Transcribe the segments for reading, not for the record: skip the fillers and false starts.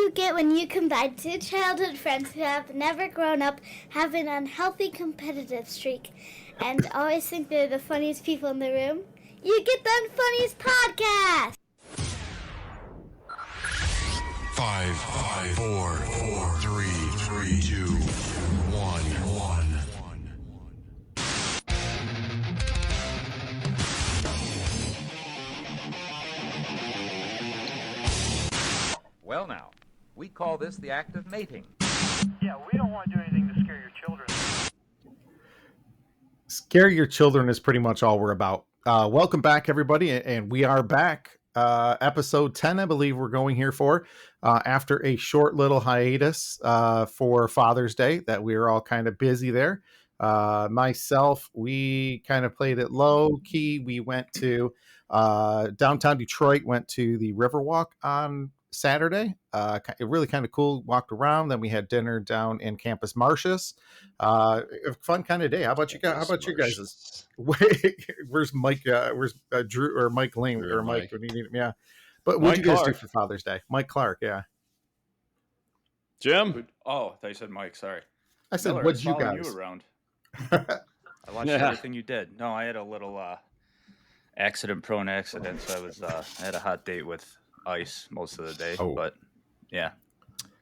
you get when you combine two childhood friends who have never grown up, have an unhealthy competitive streak, and always think they're the funniest people in the room? You get the Unfunniest podcast! 5, 4, 3, 2, 1. Well now, we call this the act of mating. Yeah, we don't want to do anything to scare your children. Scare your children is pretty much all we're about. Welcome back, everybody, and we are back. Episode 10, I believe we're going here for, after a short little hiatus for Father's Day that we were all kind of busy there. Myself, we kind of played it low key. We went to downtown Detroit, went to the Riverwalk on Saturday. Really kind of cool. Walked around. Then we had dinner down in Campus Martius. A fun kind of day. How about you guys? How about you guys? Where's Mike? Where's Drew or Mike Lane or Mike? When you need him? Yeah. But what did you guys do for Father's Day? Mike Clark. Yeah. Jim. Oh, I thought you said Mike. Sorry. I said, Miller, what'd you following guys? You around. I watched everything you did. No, I had a little accident-prone accident, so I had a hot date with ice most of the day. Oh. But yeah,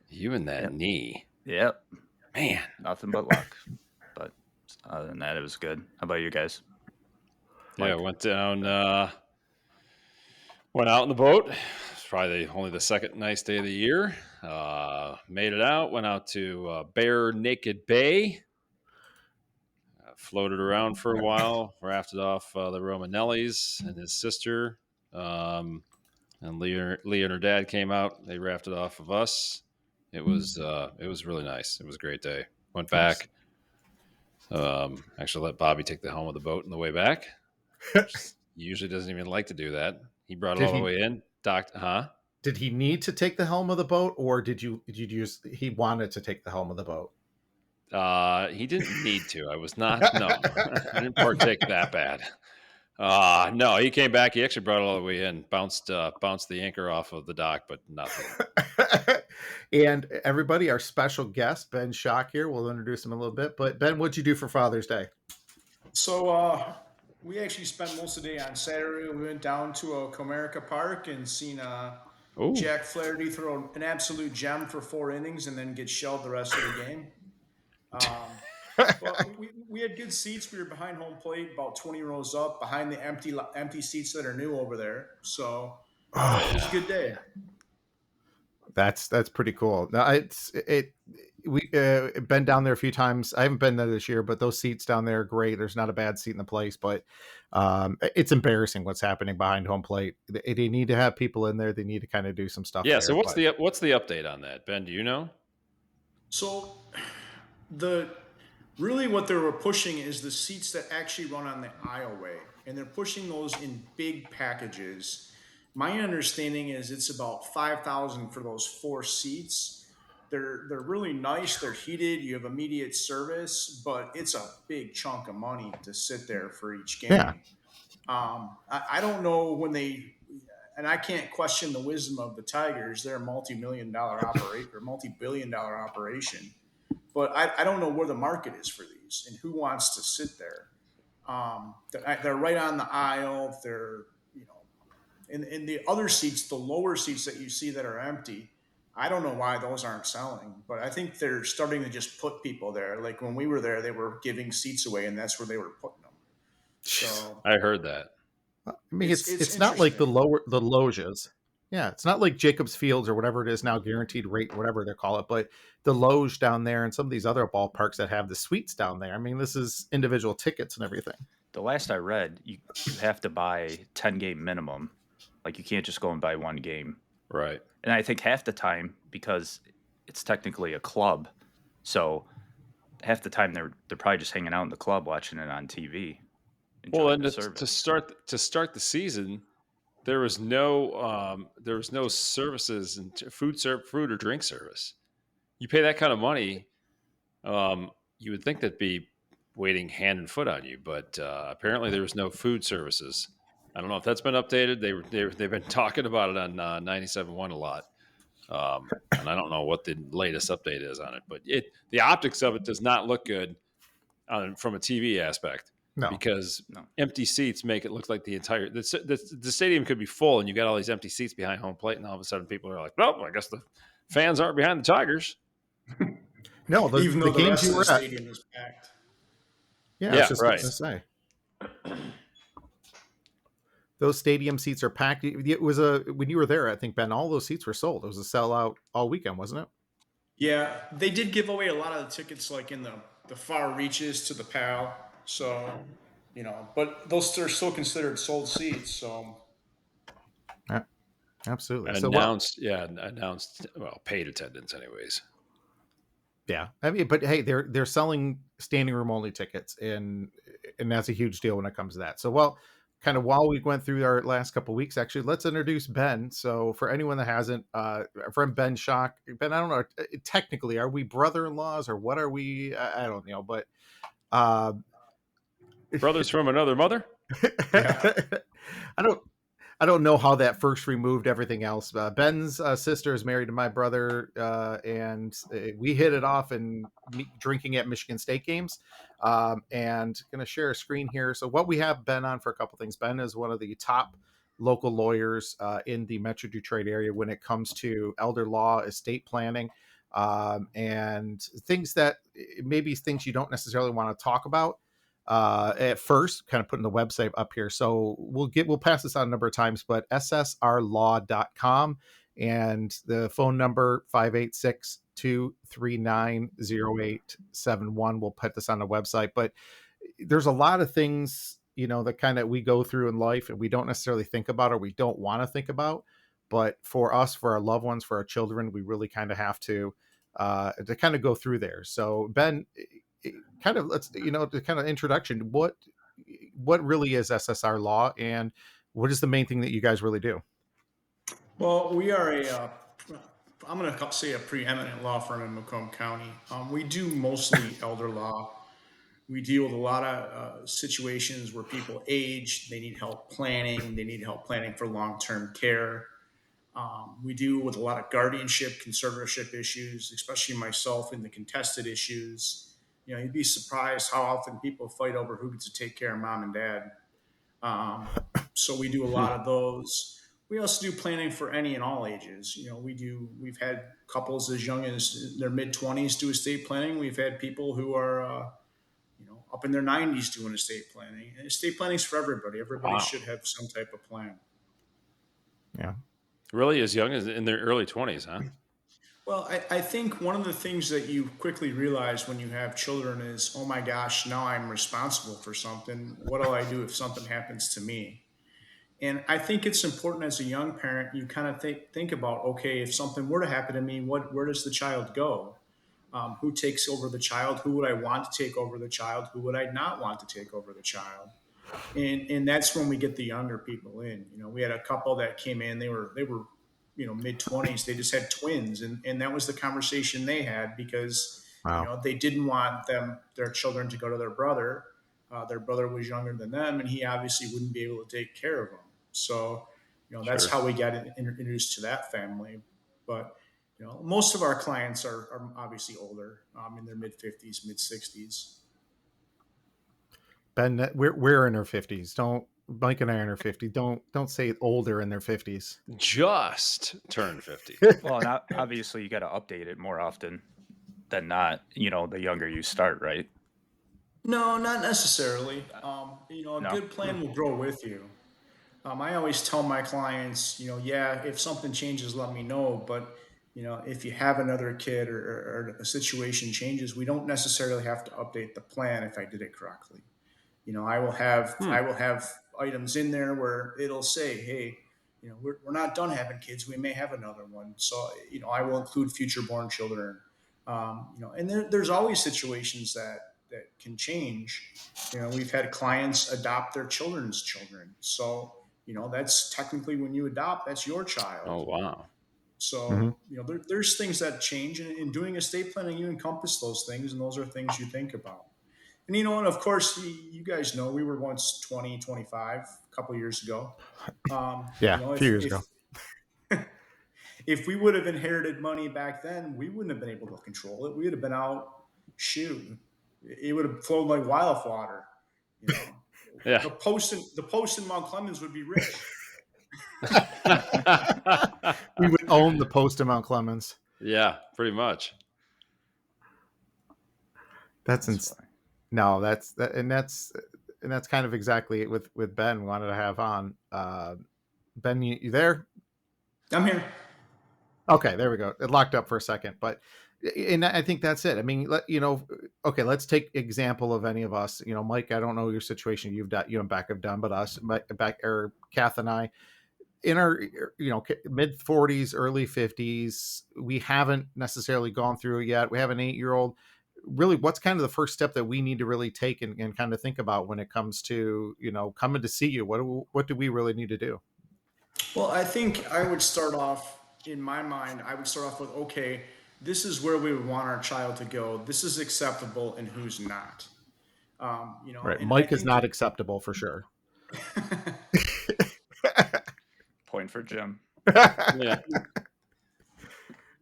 You and that knee. yep, Man. nothing but luck. But other than that, it was good. How about you guys? Yeah, I went down, went out in the boat. It's probably only the second nice day of the year. Made it out, went out to Bare Naked Bay. Floated around for a while, rafted off the Romanellis and his sister. And Leah and her dad came out. They rafted off of us. It was really nice. It was a great day. Went back. Actually let Bobby take the helm of the boat on the way back. He usually doesn't even like to do that. He brought it all the way in. Did he need to take the helm of the boat, or did you just he wanted to take the helm of the boat? He didn't need to. I was not. No, I didn't partake that bad. No, he came back. He actually brought it all the way in. Bounced the anchor off of the dock, but nothing. And everybody, our special guest, Ben Schock here. We'll introduce him in a little bit. But Ben, what'd you do for Father's Day? So we actually spent most of the day on Saturday. We went down to Comerica Park and seen Jack Flaherty throw an absolute gem for 4 innings and then get shelled the rest of the game. But we had good seats. We were behind home plate, about 20 rows up, behind the empty seats that are new over there. So it was a good day. That's pretty cool. Now we've been down there a few times. I haven't been there this year, but those seats down there are great. There's not a bad seat in the place, but it's embarrassing what's happening behind home plate. They need to have people in there. They need to kind of do some stuff. Yeah. There, So what's the update on that, Ben? Do you know? So really what they were pushing is the seats that actually run on the aisleway, and they're pushing those in big packages. My understanding is it's about $5,000 for those 4 seats. They're really nice. They're heated. You have immediate service, but it's a big chunk of money to sit there for each game. Yeah. I don't know when and I can't question the wisdom of the Tigers. They're a multi-billion-dollar operation. But I don't know where the market is for these and who wants to sit there. They're right on the aisle. They're, in the other seats, the lower seats that you see that are empty, I don't know why those aren't selling, but I think they're starting to just put people there. Like when we were there, they were giving seats away, and that's where they were putting them. So I heard that. I mean, it's not like the loges. Yeah, it's not like Jacobs Fields or whatever it is now, guaranteed rate, whatever they call it. But the loge down there and some of these other ballparks that have the suites down there. I mean, this is individual tickets and everything. The last I read, you have to buy 10 game minimum. Like you can't just go and buy 1 game. Right. And I think half the time, because it's technically a club, so half the time they're probably just hanging out in the club watching it on TV. Well, and to start the season, there was no services and food or drink service. You pay that kind of money, you would think that'd be waiting hand and foot on you, but apparently there was no food services. I don't know if that's been updated. They've been talking about it on 97.1 a lot. And I don't know what the latest update is on it, but the optics of it does not look good from a TV aspect. No. Because empty seats make it look like the stadium could be full, and you got all these empty seats behind home plate, and all of a sudden people are like, "Well, I guess the fans aren't behind the Tigers." No, even though the games you of were the at, stadium is packed. Yeah, I was just going to say. Those stadium seats are packed. It was when you were there, I think, Ben, all those seats were sold. It was a sellout all weekend, wasn't it? Yeah, they did give away a lot of the tickets, like in the far reaches to the PAL. So, but those are still considered sold seats. So, yeah, absolutely. Announced paid attendance, anyways. Yeah, I mean, but hey, they're selling standing room only tickets, and that's a huge deal when it comes to that. So, kind of while we went through our last couple of weeks, actually, let's introduce Ben. So, for anyone that hasn't, our friend Ben Schock. Ben, I don't know, technically, are we brother-in-laws or what are we? I don't know, but brothers from another mother. Yeah. I don't know how that first removed everything else. Ben's sister is married to my brother, and we hit it off and drinking at Michigan State games. And going to share a screen here. So what we have Ben on for a couple things. Ben is one of the top local lawyers in the Metro Detroit area when it comes to elder law, estate planning, and things that maybe things you don't necessarily want to talk about at first, kind of putting the website up here. So we'll pass this on a number of times, but ssrlaw.com and the phone number 586-239-0871. We'll put this on the website, but there's a lot of things, that kind of we go through in life and we don't necessarily think about, or we don't want to think about, but for us, for our loved ones, for our children, we really kind of have to kind of go through there. So Ben, kind of the kind of introduction, what really is SSR Law, and what is the main thing that you guys really do? Well, we are I'm going to say a preeminent law firm in Macomb County. We do mostly elder law. We deal with a lot of situations where people age, they need help planning, for long-term care. We deal with a lot of guardianship, conservatorship issues, especially myself in the contested issues. You'd be surprised how often people fight over who gets to take care of mom and dad. So we do a lot of those. We also do planning for any and all ages. We've had couples as young as their mid-20s do estate planning. We've had people who are, up in their 90s doing estate planning. And estate planning is for everybody. Everybody should have some type of plan. Yeah. Really as young as in their early 20s, huh? Well, I think one of the things that you quickly realize when you have children is, oh my gosh, now I'm responsible for something. What do I do if something happens to me? And I think it's important as a young parent, you kind of think about, okay, if something were to happen to me, where does the child go? Who takes over the child? Who would I want to take over the child? Who would I not want to take over the child? And that's when we get the younger people in. We had a couple that came in, they were mid-20s. They just had twins, and that was the conversation they had because they didn't want their children to go to their brother. Their brother was younger than them, and he obviously wouldn't be able to take care of them. So that's how we got introduced to that family. But most of our clients are obviously older, in their mid-50s, mid-60s. Ben, we're in our 50s. Don't Mike and I are in our 50s. Don't say older in their 50s. Just turned 50. Well, now, obviously you got to update it more often than not. The younger you start, right? No, not necessarily. A good plan will grow with you. I always tell my clients, if something changes, let me know. But if you have another kid or a situation changes, we don't necessarily have to update the plan if I did it correctly. I will have items in there where it'll say, hey, we're not done having kids. We may have another one. So, I will include future born children. And there's always situations that can change. We've had clients adopt their children's children. So, that's technically when you adopt, that's your child. Oh, wow. So, there's things that change. And in doing estate planning, you encompass those things, and those are things you think about. And, and of course, you guys know we were once 20, 25 a couple of years ago. A few years ago. if we would have inherited money back then, we wouldn't have been able to control it. We would have been out shooting. It would have flowed like wildfire. You know, Yeah. the post in Mount Clemens would be rich. We would own the post in Mount Clemens. Yeah, pretty much. That's kind of exactly it with Ben wanted to have on. Ben, you there? I'm here. Okay, there we go. It locked up for a second, but and I think that's it. I mean, okay, let's take example of any of us. You know, Mike, I don't know your situation. You and Beck have done, but us, Beck or Kath and I, in our mid 40s, early 50s, we haven't necessarily gone through it yet. We have an 8-year-old. Really, what's kind of the first step that we need to really take and kind of think about when it comes to coming to see you? What do we really need to do? Well, I think I would start off, in my mind, I would start off with, okay, this is where we would want our child to go. This is acceptable and who's not. Right. Mike is not acceptable for sure. Point for Jim. Yeah.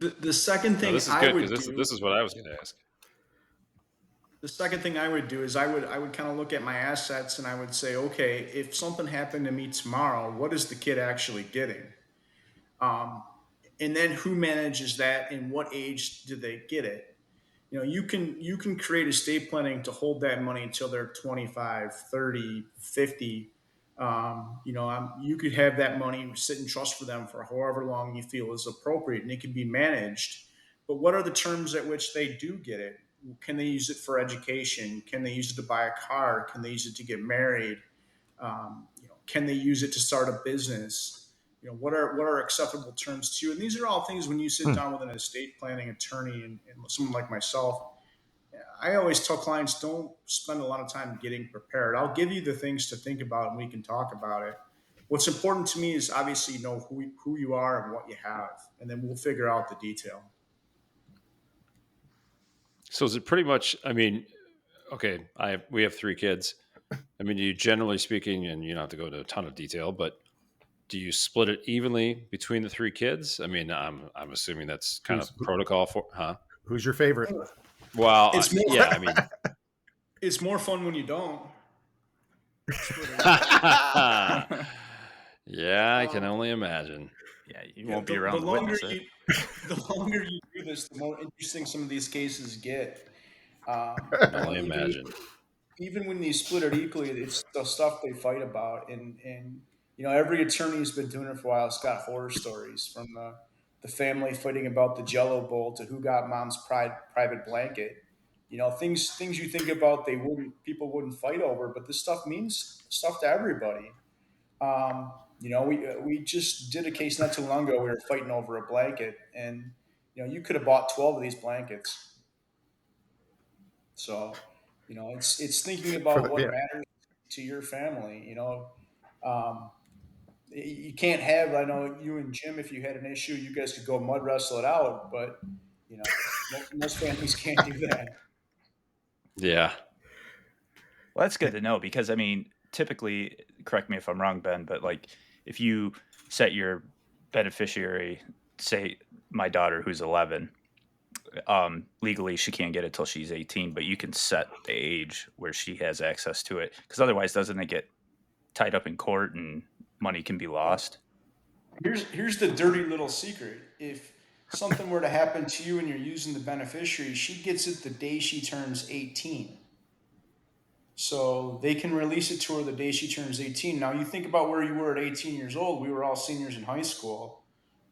The second thing this is good because this is what I was going to ask. The second thing I would do is I would kind of look at my assets and I would say, okay, if something happened to me tomorrow, what is the kid actually getting? And then who manages that and what age do they get it? You can create estate planning to hold that money until they're 25, 30, 50. You could have that money sit in trust for them for however long you feel is appropriate, and it can be managed. But what are the terms at which they do get it? Can they use it for education? Can they use it to buy a car? Can they use it to get married? Can they use it to start a business? What are acceptable terms to you? And these are all things when you sit down with an estate planning attorney and someone like myself, I always tell clients, don't spend a lot of time getting prepared. I'll give you the things to think about and we can talk about it. What's important to me is obviously know who you are and what you have, and then we'll figure out the detail. So is it pretty much, I mean, okay, we have 3 kids. I mean, you generally speaking, and you don't have to go into a ton of detail, but do you split it evenly between the 3 kids? I mean, I'm assuming that's kind of protocol for, huh? Who's your favorite? Well, yeah, I mean, it's more fun when you don't. Yeah, I can only imagine. Yeah, you won't be around the witness. The longer you do this, the more interesting some of these cases get. I can only imagine. Even when you split it equally, it's the stuff they fight about, and every attorney's been doing it for a while. It's got horror stories from the family fighting about the Jello bowl to who got mom's private blanket. Things you think about people wouldn't fight over, but this stuff means stuff to everybody. We just did a case not too long ago. We were fighting over a blanket, and you could have bought 12 of these blankets. So, it's thinking about what matters to your family. You can't have. I know you and Jim, if you had an issue, you guys could go mud wrestle it out, but most families can't do that. Yeah. Well, that's good to know because I mean, typically, correct me if I'm wrong, Ben, but like if you set your beneficiary, say my daughter who's 11, legally she can't get it till she's 18, but you can set the age where she has access to it because otherwise doesn't it get tied up in court and money can be lost? Here's the dirty little secret. If something were to happen to you and you're using the beneficiary, she gets it the day she turns 18. So they can release it to her the day she turns 18. Now you think about where you were at 18 years old. We were all seniors in high school.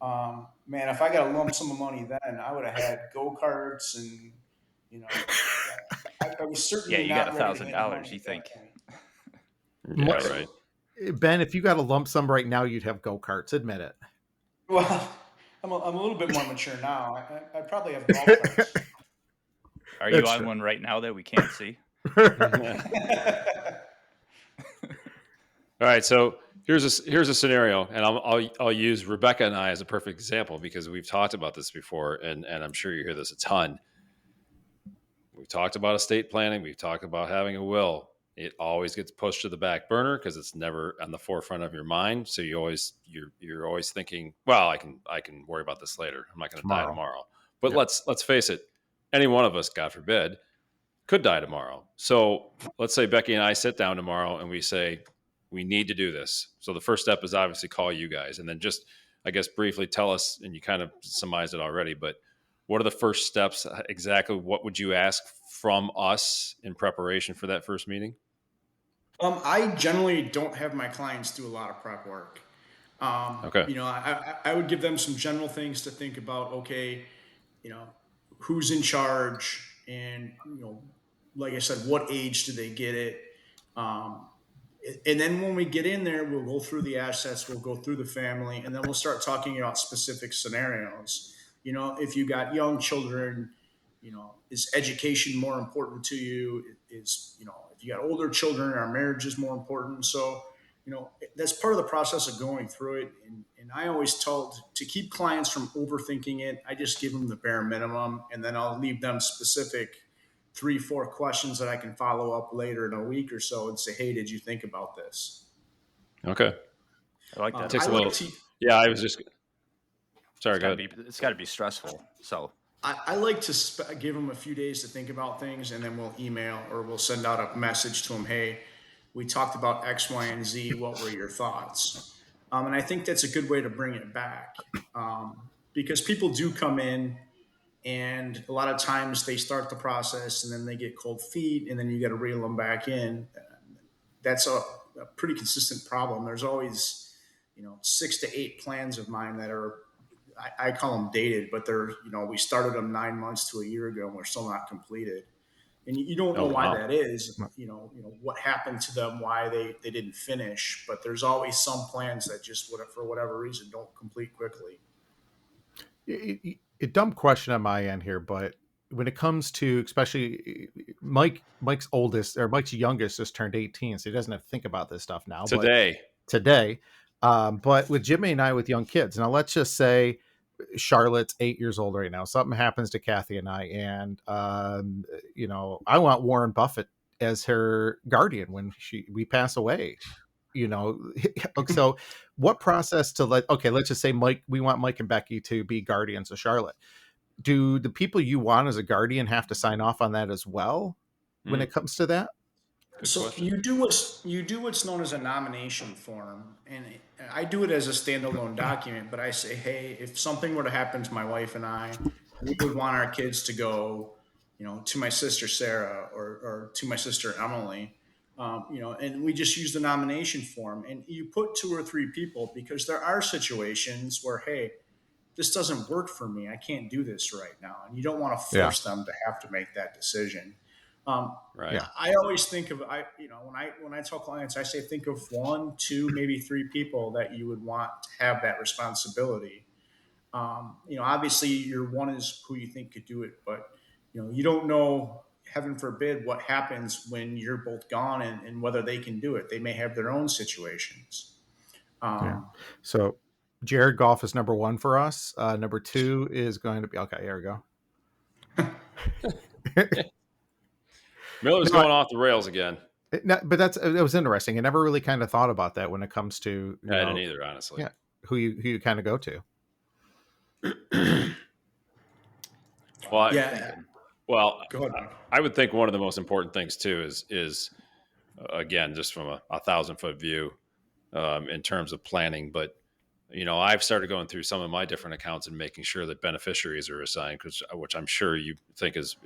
Man, if I got a lump sum of money then, I would have had go-karts and, I was certainly you not got $1,000, you think. Yeah, right. Ben, if you got a lump sum right now, you'd have go-karts. Admit it. Well, I'm a little bit more mature now. I probably have golf carts. Are you on one right now that we can't see? All right, so here's a scenario, and I'll use Rebecca and I as a perfect example because we've talked about this before, and I'm sure you hear this a ton. We've talked about estate planning. We've talked about having a will. it always gets pushed to the back burner because it's never on the forefront of your mind. So you're always thinking, well, I can worry about this later. I'm not going to die tomorrow. But let's face it, any one of us, God forbid, could die tomorrow. So let's say Becky and I sit down tomorrow and we say, we need to do this. So the first step is obviously call you guys, and then just, I guess, briefly tell us, and you kind of surmised it already, but what are the first steps? Exactly what would you ask from us in preparation for that first meeting? I generally don't have my clients do a lot of prep work. Okay. I would give them some general things to think about. Okay, you know, who's in charge, and like I said, what age do they get it? Um, and then when we get in there, we'll go through the assets, we'll go through the family, and then we'll start talking about specific scenarios. If you got young children, is education more important to you? If you got older children, our marriage is more important. So, that's part of the process of going through it. And I always tell to keep clients from overthinking it. I just give them the bare minimum, and then I'll leave them specific 3, 4 questions that I can follow up later in a week or so and say, hey, did you think about this? Okay. I like that. Takes a little. Yeah, I was just. Sorry, go ahead. It's got to be stressful. So I like to give them a few days to think about things, and then we'll email or we'll send out a message to them. Hey, we talked about X, Y, and Z. What were your thoughts? And I think that's a good way to bring it back, because people do come in, and a lot of times they start the process and then they get cold feet, and then you got to reel them back in. That's a pretty consistent problem. There's always 6 to 8 plans of mine that are, I call them dated, but they're, we started them 9 months to a year ago and we're still not completed. And you don't know why that is, what happened to them, why they didn't finish, but there's always some plans that just, for whatever reason, don't complete quickly. A dumb question on my end here, but when it comes to, especially Mike's oldest, or Mike's youngest just turned 18, so he doesn't have to think about this stuff now. Today. But with Jimmy and I with young kids, now let's just say Charlotte's 8 years old right now. Something happens to Kathy and I, and I want Warren Buffett as her guardian when we pass away. So what process to let's just say we want Mike and Becky to be guardians of Charlotte. Do the people you want as a guardian have to sign off on that as well when it comes to that? So you do what's known as a nomination form, and I do it as a standalone document. But I say, hey, if something were to happen to my wife and I, we would want our kids to go, to my sister Sarah or to my sister Emily, and we just use the nomination form. And you put 2 or 3 people, because there are situations where, hey, this doesn't work for me. I can't do this right now, and you don't want to force them to have to make that decision. Right. I always think of when I tell clients, I say think of 1, 2, maybe 3 people that you would want to have that responsibility. Obviously your one is who you think could do it, but you don't know, heaven forbid, what happens when you're both gone and whether they can do it. They may have their own situations. So Jared Goff is number 1 for us. Number 2 is going to be, okay, here we go. Miller's going off the rails again. But it was interesting. I never really kind of thought about that when it comes to I didn't either, honestly. Yeah, who you kind of go to. Well, go ahead, Mike. I would think one of the most important things too is again, just from a 1,000-foot view, in terms of planning. But I've started going through some of my different accounts and making sure that beneficiaries are assigned, which I'm sure you think is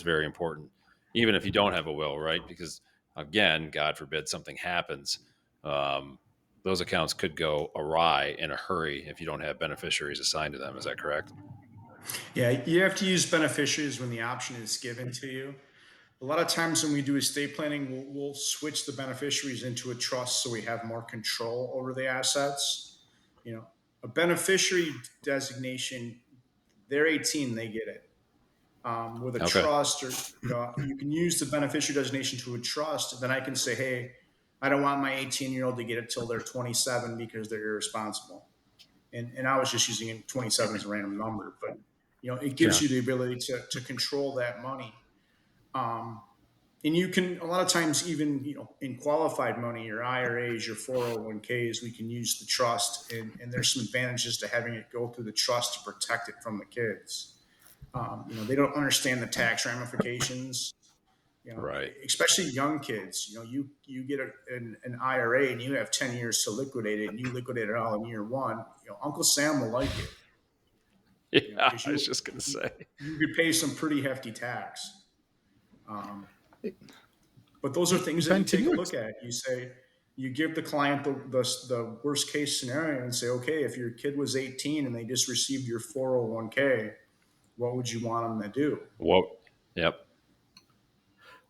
very important, even if you don't have a will, right? Because again, God forbid something happens, those accounts could go awry in a hurry if you don't have beneficiaries assigned to them. Is that correct? Yeah, you have to use beneficiaries when the option is given to you. A lot of times when we do estate planning, we'll switch the beneficiaries into a trust so we have more control over the assets. A beneficiary designation, they're 18, they get it. With a trust, or you can use the beneficiary designation to a trust. Then I can say, hey, I don't want my 18-year-old to get it till they're 27 because they're irresponsible. And I was just using 27 as a random number, but it gives you the ability to control that money. and you can a lot of times even in qualified money, your IRAs, your 401ks, we can use the trust, and there's some advantages to having it go through the trust to protect it from the kids. They don't understand the tax ramifications. Right. Especially young kids. You get an IRA and you have 10 years to liquidate it, and you liquidate it all in year one. Uncle Sam will like it. Yeah, Because I was just going to say. you could pay some pretty hefty tax. But those are things that Ben, you can take a you look at. You give the client the worst case scenario and say, okay, if your kid was 18 and they just received your 401k, what would you want them to do? Whoa. Yep.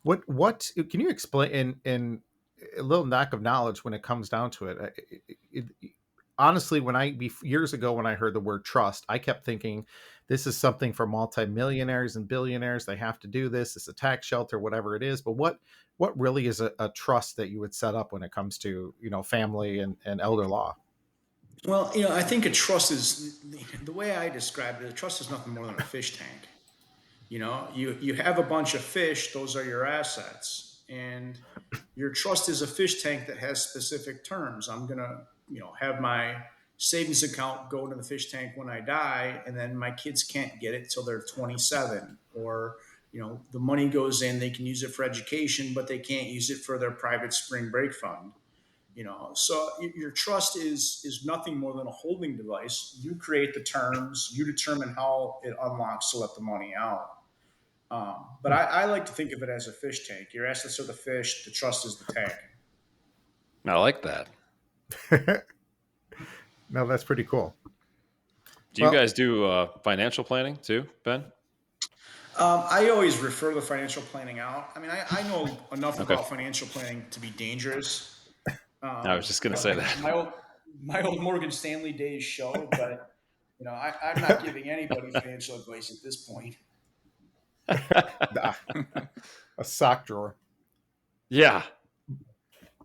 what can you explain in a little knack of knowledge when it comes down to it? Honestly, years ago when I heard the word trust, I kept thinking this is something for multimillionaires and billionaires. They have to do this. It's a tax shelter, whatever it is. But what really is a trust that you would set up when it comes to family and elder law? Well, I think a trust is the way I describe it. A trust is nothing more than a fish tank. You have a bunch of fish; those are your assets, and your trust is a fish tank that has specific terms. I'm gonna, have my savings account go into the fish tank when I die, and then my kids can't get it till they're 27, or the money goes in. They can use it for education, but they can't use it for their private spring break fund. So your trust is nothing more than a holding device. You create the terms, you determine how it unlocks to let the money out. But I like to think of it as a fish tank. Your assets are the fish, the trust is the tank. I like that. No, that's pretty cool. Do you guys do financial planning too, Ben? I always refer the financial planning out. I mean, I know enough Okay. about financial planning to be dangerous. I was just going to say that. My old Morgan Stanley days show, but I'm not giving anybody financial advice at this point. A sock drawer. Yeah.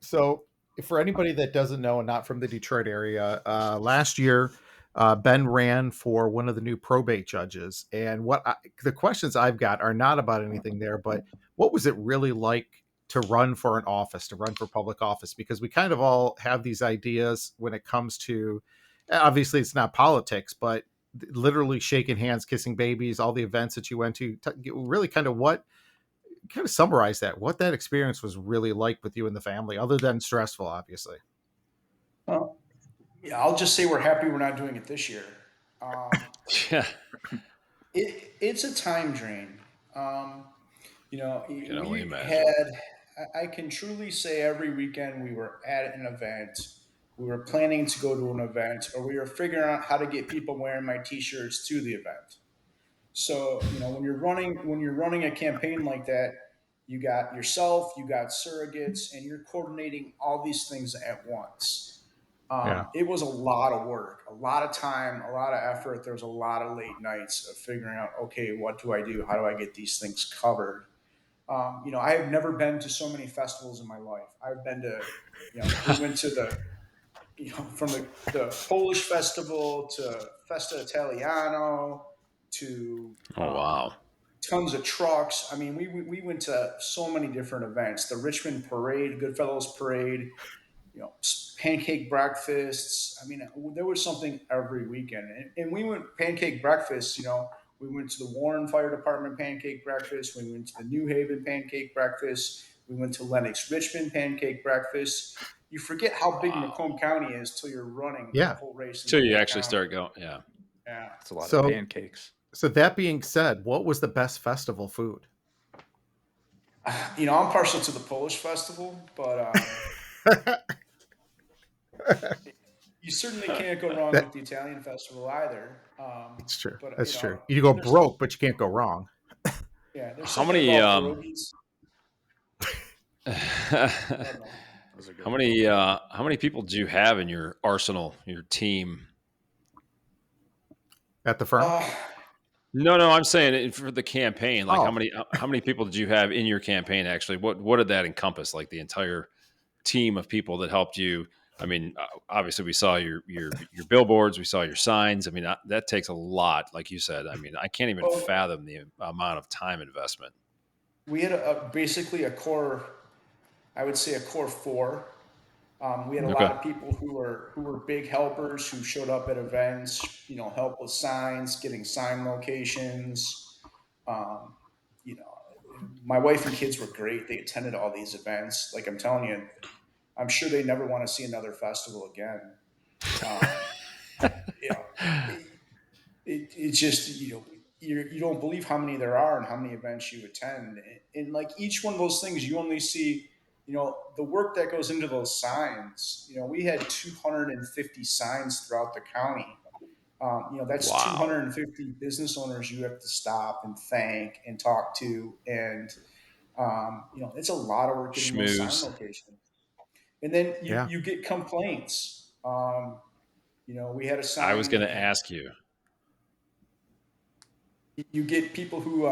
So for anybody that doesn't know and not from the Detroit area, last year Ben ran for one of the new probate judges, and the questions I've got are not about anything there, but what was it really like to run for an office, to run for public office? Because we kind of all have these ideas when it comes to, obviously it's not politics, but literally shaking hands, kissing babies, all the events that you went to, really kind of summarize what that experience was really like with you and the family, other than stressful, obviously. Well, yeah, I'll just say we're happy we're not doing it this year. Yeah. It's a time drain. Can only We imagine. I can truly say every weekend we were at an event, we were planning to go to an event, or we were figuring out how to get people wearing my t-shirts to the event. So, when you're running a campaign like that, you got yourself, you got surrogates, and you're coordinating all these things at once. It was a lot of work, a lot of time, a lot of effort. There was a lot of late nights of figuring out, okay, what do I do? How do I get these things covered? I have never been to so many festivals in my life. I've been to, we went to from the Polish festival to Festa Italiano to Oh, wow. tons of trucks. I mean, we went to so many different events. The Richmond Parade, Goodfellows Parade, pancake breakfasts. I mean, there was something every weekend. And we went pancake breakfasts, we went to the Warren Fire Department pancake breakfast. We went to the New Haven pancake breakfast. We went to Lenox Richmond pancake breakfast. You forget how big Macomb County is till you're running the whole race. Till you actually start going. Yeah. Yeah. It's a lot of pancakes. So that being said, what was the best festival food? I'm partial to the Polish festival, but you certainly can't go wrong with the Italian festival either. It's true. But, That's true. You go broke, but you can't go wrong. Yeah. There's How many? pierogies. How many people do you have in your arsenal, your team? At the firm? No, I'm saying for the campaign. Like how many people did you have in your campaign? Actually, what did that encompass? Like the entire team of people that helped you. I mean, obviously we saw your billboards, we saw your signs. I mean, that takes a lot, like you said. I mean, I can't even fathom the amount of time investment. we had basically a core, I would say a core four. We had a lot Okay. of people who were big helpers who showed up at events, help with signs, getting sign locations. Um, you know, my wife and kids were great. They attended all these events. Like I'm telling you, I'm sure they never want to see another festival again. Um, you know, it's just you don't believe how many there are and how many events you attend, and like each one of those things, you only see the work that goes into those signs. We had 250 signs throughout the county. That's Wow. 250 business owners you have to stop and thank and talk to, and it's a lot of work getting those sign Schmooze. locations. And then you Yeah. you get complaints. We had a I was sign. going to ask you. You get people who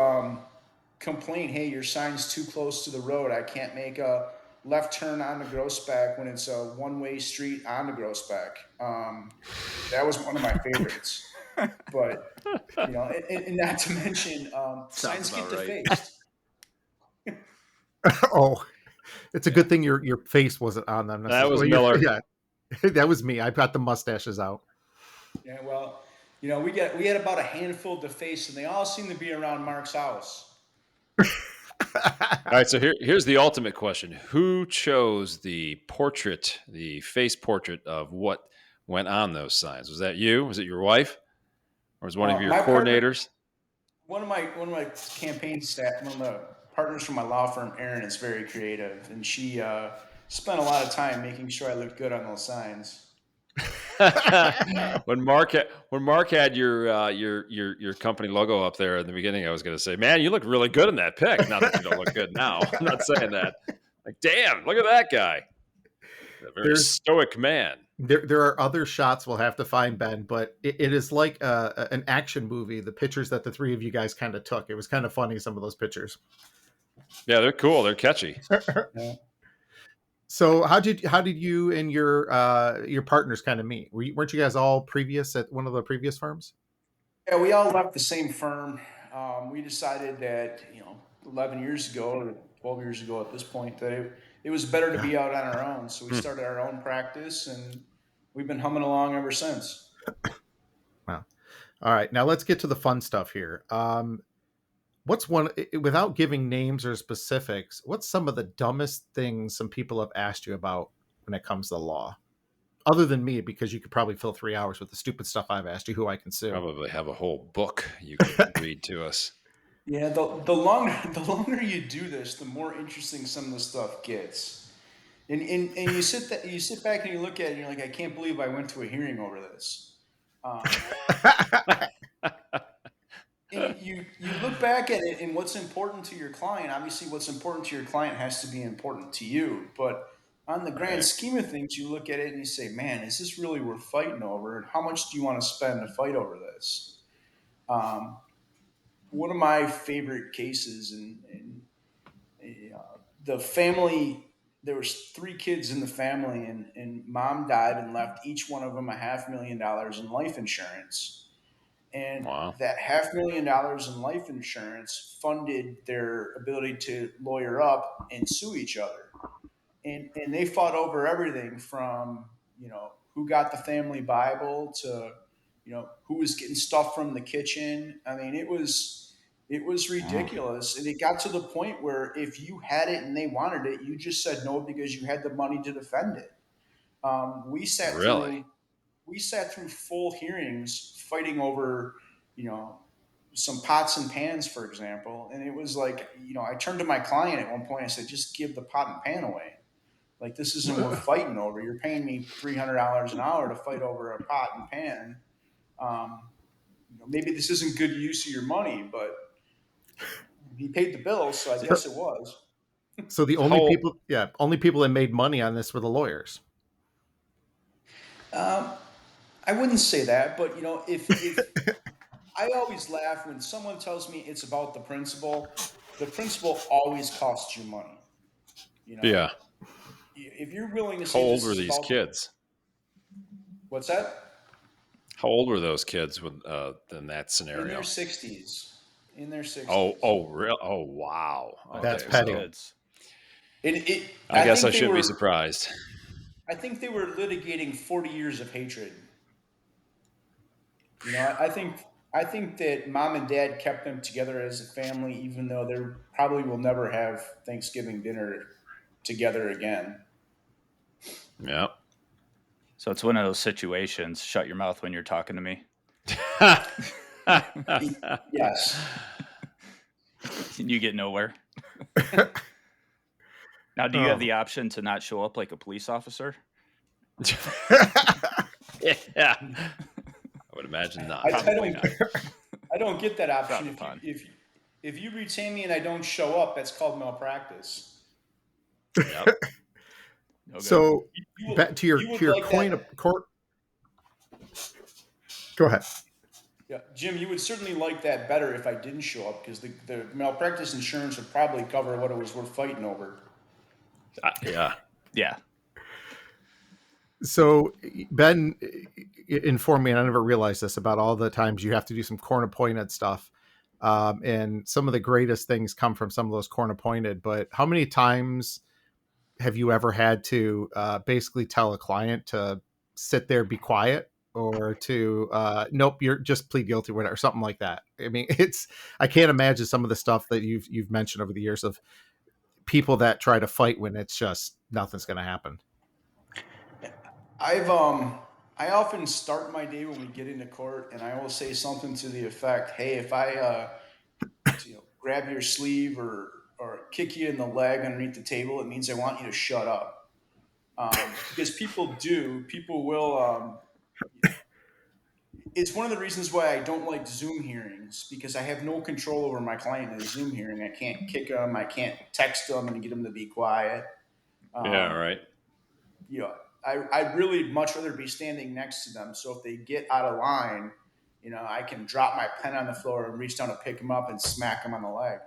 complain, hey, your sign's too close to the road. I can't make a left turn on the Grossbeck when it's a one-way street on the Grossbeck. That was one of my favorites. But, and not to mention, signs get about right. defaced. Oh, it's a good thing your face wasn't on them. That was necessarily. Miller. Yeah, that was me. I got the mustaches out. Yeah, well, we had about a handful defaced, and they all seem to be around Mark's house. All right, so here's the ultimate question. Who chose the face portrait of what went on those signs? Was that you? Was it your wife? Or was one of your My partner, coordinators? one of my campaign staff, one of the partners from my law firm, Erin, is very creative, and she spent a lot of time making sure I looked good on those signs. when Mark had your company logo up there in the beginning, I was going to say, man, you look really good in that pic. Not that you don't look good now. I'm not saying that. Like, damn, look at that guy. A very stoic man. There are other shots we'll have to find, Ben, but it is like an action movie. The pictures that the three of you guys kind of took, it was kind of funny. Some of those pictures. Yeah, they're cool. They're catchy. Yeah. So how did you and your partners kind of meet? Weren't you guys all previous at one of the previous firms? Yeah, we all left the same firm. We decided that 11 years ago or 12 years ago at this point that it was better to be out on our own. So we started our own practice, and we've been humming along ever since. Wow. All right, now let's get to the fun stuff here. What's one, without giving names or specifics, what's some of the dumbest things some people have asked you about when it comes to the law? Other than me, because you could probably fill 3 hours with the stupid stuff I've asked you, who I can sue. Probably have a whole book you could read to us. Yeah, the longer you do this, the more interesting some of the stuff gets. And you sit back and you look at it and you're like, I can't believe I went to a hearing over this. And you look back at it, and what's important to your client, obviously what's important to your client has to be important to you. But on the grand scheme of things, you look at it and you say, man, is this really worth fighting over? And how much do you want to spend to fight over this? One of my favorite cases, and the family, there was 3 kids in the family, and mom died and left each one of them $500,000 in life insurance. And Wow. that $500,000 in life insurance funded their ability to lawyer up and sue each other. And they fought over everything from, who got the family Bible to, who was getting stuff from the kitchen. I mean, it was ridiculous. And it got to the point where if you had it and they wanted it, you just said no because you had the money to defend it. We sat through full hearings fighting over, some pots and pans, for example. And it was like, I turned to my client at one point. I said, just give the pot and pan away. Like, this isn't worth fighting over. You're paying me $300 an hour to fight over a pot and pan. Maybe this isn't good use of your money, but he paid the bill, so I guess it was. So the only people that made money on this were the lawyers. I wouldn't say that, but if I always laugh when someone tells me it's about the principal always costs you money. Yeah. If you're willing to How say old this were is these about kids? What's that? How old were those kids in that In scenario? their 60s. in their 60s. Oh, real? Oh, wow. That's Okay, petty. so I I guess think I they shouldn't be were- surprised. I think they were litigating 40 years of hatred. You know, I think that mom and dad kept them together as a family, even though they probably will never have Thanksgiving dinner together again. Yeah. So it's one of those situations. Shut your mouth when you're talking to me. Yes. You get nowhere. Now, do you have the option to not show up like a police officer? Yeah. I would imagine not. I don't get that option. Upon. If you retain me and I don't show up, that's called malpractice. Yep. No So You would- back to your you would like point that- of court. Go ahead. Yeah, Jim, you would certainly like that better if I didn't show up, because the malpractice insurance would probably cover what it was worth fighting over. Yeah. Yeah. So Ben informed me, and I never realized this, about all the times you have to do some court appointed stuff. And some of the greatest things come from some of those court appointed. But how many times have you ever had to basically tell a client to sit there, be quiet, or to nope, you're just plead guilty, or something like that? I mean, I can't imagine some of the stuff that you've mentioned over the years of people that try to fight when it's just nothing's going to happen. I often start my day when we get into court, and I will say something to the effect, "Hey, if I grab your sleeve or kick you in the leg underneath the table, it means I want you to shut up." Because people will. It's one of the reasons why I don't like Zoom hearings, because I have no control over my client in a Zoom hearing. I can't kick them. I can't text them and get them to be quiet. Yeah. Right. You know, I'd really much rather be standing next to them. So if they get out of line, I can drop my pen on the floor and reach down to pick them up and smack them on the leg.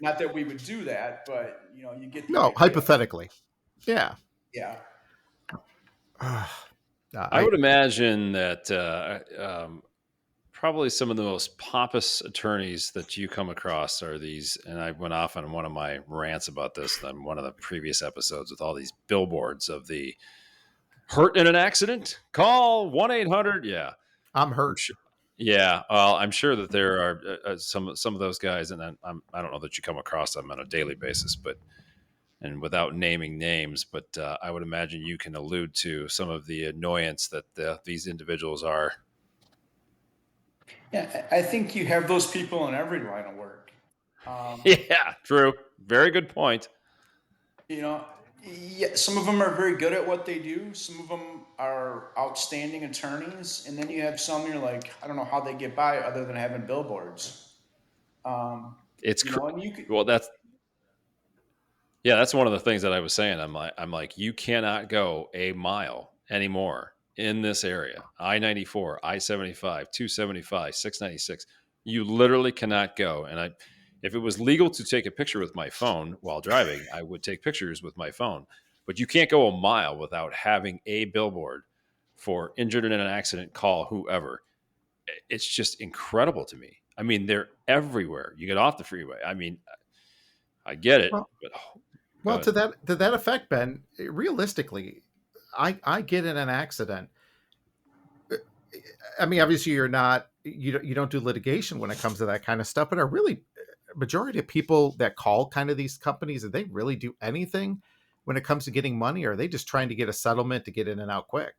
Not that we would do that, but you get the idea. Hypothetically. Yeah. Yeah. I would imagine that probably some of the most pompous attorneys that you come across are these, and I went off on one of my rants about this on one of the previous episodes, with all these billboards of the hurt in an accident, call 1-800. Yeah. I'm hurt. Yeah. Well, I'm sure that there are some of those guys, and I don't know that you come across them on a daily basis, and without naming names, but I would imagine you can allude to some of the annoyance that these individuals are. Yeah, I think you have those people in every line of work. Yeah, true. Very good point. Yeah, some of them are very good at what they do. Some of them are outstanding attorneys, and then you have some you're like, I don't know how they get by other than having billboards. It's well, that's one of the things that I was saying. I'm like, you cannot go a mile anymore in this area. I-94, I-75, 275, 696. You literally cannot go. And if it was legal to take a picture with my phone while driving, I would take pictures with my phone. But you can't go a mile without having a billboard for injured in an accident, call whoever. It's just incredible to me. I mean, they're everywhere. You get off the freeway. I mean, I get it. Well, to that effect, Ben, realistically, I get in an accident. I mean, obviously you don't do litigation when it comes to that kind of stuff, but majority of people that call kind of these companies, do they really do anything when it comes to getting money, or are they just trying to get a settlement to get in and out quick?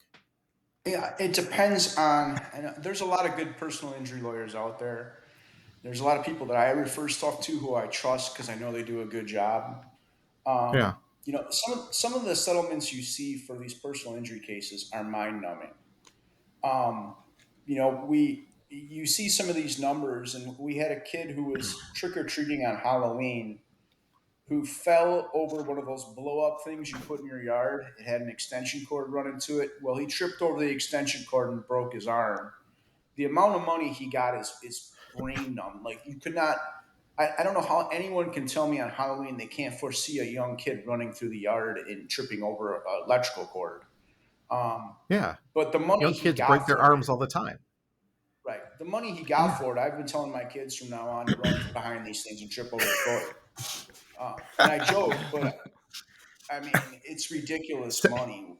Yeah, it depends on. There's a lot of good personal injury lawyers out there. There's a lot of people that I refer stuff to who I trust because I know they do a good job. Yeah. Some of the settlements you see for these personal injury cases are mind numbing. You see some of these numbers, and we had a kid who was trick or treating on Halloween who fell over one of those blow up things you put in your yard. It had an extension cord run into it. Well, he tripped over the extension cord and broke his arm. The amount of money he got is brain numb. Like, you could not. I don't know how anyone can tell me on Halloween they can't foresee a young kid running through the yard and tripping over an electrical cord. Yeah. But the money young kids break their arms all the time. Right. the money he got for it, I've been telling my kids from now on to run behind these things and trip over the foot. And I joke, but I mean, it's ridiculous money.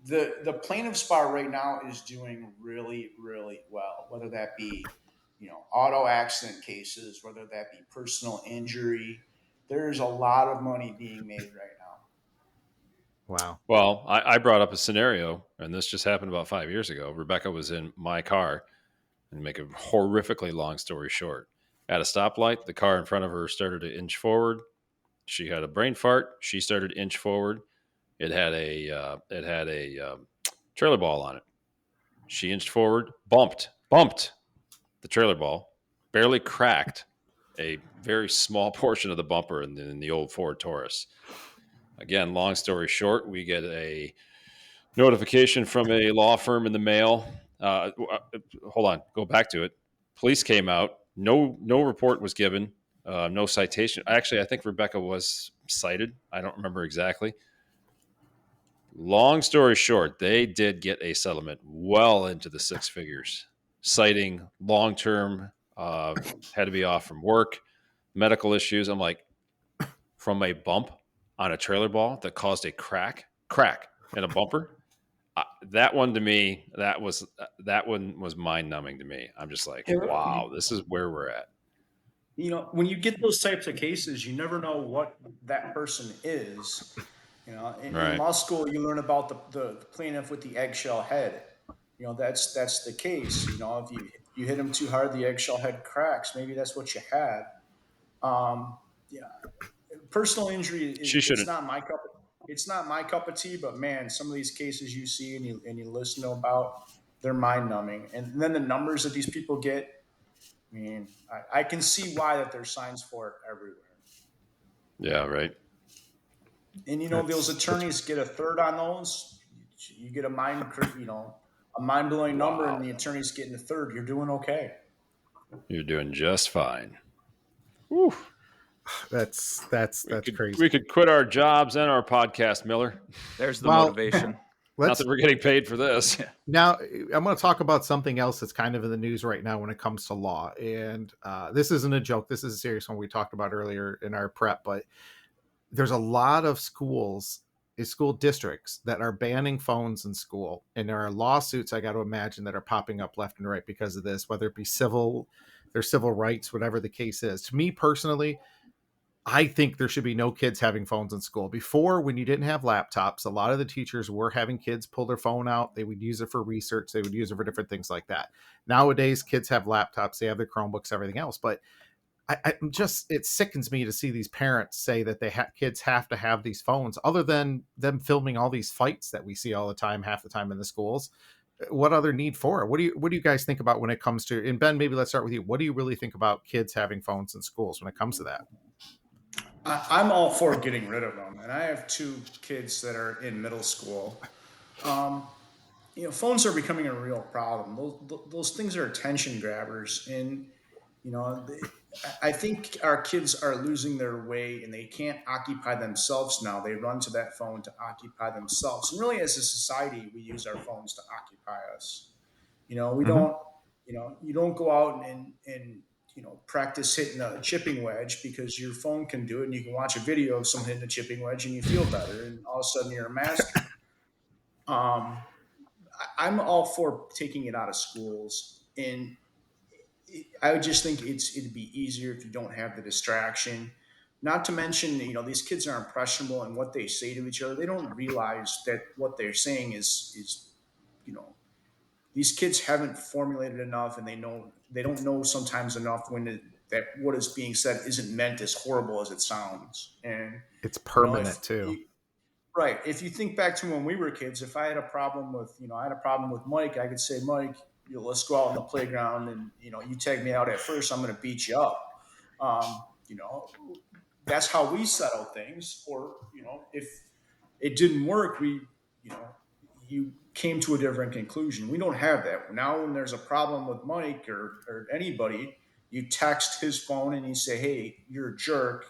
The plaintiff's bar right now is doing really, really well, whether that be, auto accident cases, whether that be personal injury. There's a lot of money being made right now. Wow. Well, I brought up a scenario, and this just happened about 5 years ago. Rebecca was in my car, and to make a horrifically long story short, at a stoplight, the car in front of her started to inch forward. She had a brain fart. She started to inch forward. It had a trailer ball on it. She inched forward, bumped the trailer ball, barely cracked a very small portion of the bumper in the old Ford Taurus. Again, long story short, we get a notification from a law firm in the mail. Hold on, go back to it. Police came out. No report was given. No citation. Actually, I think Rebecca was cited. I don't remember exactly. Long story short, they did get a settlement well into the six figures, citing long-term, had to be off from work, medical issues. I'm like, from a bump on a trailer ball that caused a crack in a bumper. That one to me, that one was mind numbing to me. I'm just like, wow, this is where we're at. When you get those types of cases, you never know what that person is. In Right. law school, you learn about the plaintiff with the eggshell head. That's the case. If you hit him too hard, the eggshell head cracks. Maybe that's what you had. Yeah, personal injury it's not my cup. It's not my cup of tea. But man, some of these cases you see and you listen to about, they're mind numbing. And then the numbers that these people get. I mean, I can see why that there's signs for it everywhere. Yeah, right. And those attorneys get a third on those. You get a mind blowing number, and the attorney's getting a third. You're doing okay. You're doing just fine. Whew. That's crazy. We could quit our jobs and our podcast, Miller. There's the motivation. Not that we're getting paid for this. Now, I'm going to talk about something else that's kind of in the news right now when it comes to law. And this isn't a joke. This is a serious one we talked about earlier in our prep. But there's a lot of school districts that are banning phones in school. And there are lawsuits, I got to imagine, that are popping up left and right because of this, whether it be their civil rights, whatever the case is. To me personally, I think there should be no kids having phones in school. Before, when you didn't have laptops, a lot of the teachers were having kids pull their phone out. They would use it for research. They would use it for different things like that. Nowadays, kids have laptops. They have their Chromebooks, everything else. But it sickens me to see these parents say that kids have to have these phones, other than them filming all these fights that we see all the time, half the time in the schools. What other need for it? What do you guys think about when it comes to, and Ben, maybe let's start with you. What do you really think about kids having phones in schools when it comes to that? I'm all for getting rid of them, and I have two kids that are in middle school. Phones are becoming a real problem. Those things are attention grabbers, and I think our kids are losing their way, and they can't occupy themselves now. They run to that phone to occupy themselves, and really, as a society, we use our phones to occupy us. We don't. You don't go out and practice hitting a chipping wedge because your phone can do it, and you can watch a video of someone hitting a chipping wedge and you feel better, and all of a sudden you're a master. I'm all for taking it out of schools, and I would just think it'd be easier if you don't have the distraction. Not to mention, these kids are impressionable, and what they say to each other, they don't realize that what they're saying is these kids haven't formulated enough, and they don't know sometimes enough that what is being said isn't meant as horrible as it sounds. And it's permanent too. Right. If you think back to when we were kids, if I had a problem with Mike, I could say, Mike, let's go out on the playground, and you tag me out at first, I'm going to beat you up. That's how we settle things. Or if it didn't work, you came to a different conclusion. We don't have that now. When there's a problem with Mike or anybody, you text his phone and you say, "Hey, you're a jerk.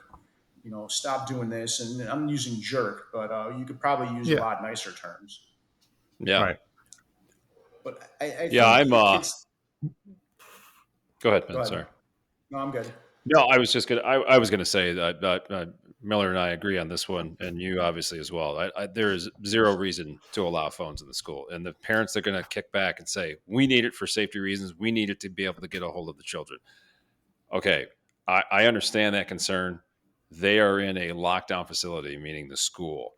Stop doing this." And I'm using jerk, but you could probably use a lot nicer terms. Yeah. Right. But I think Go ahead, Ben. Go ahead. Sorry. No, I'm good. No, I was just gonna. I was gonna say that Miller and I agree on this one, and you obviously as well. There is zero reason to allow phones in the school, and the parents are going to kick back and say, "We need it for safety reasons. We need it to be able to get a hold of the children." Okay, I understand that concern. They are in a lockdown facility, meaning the school.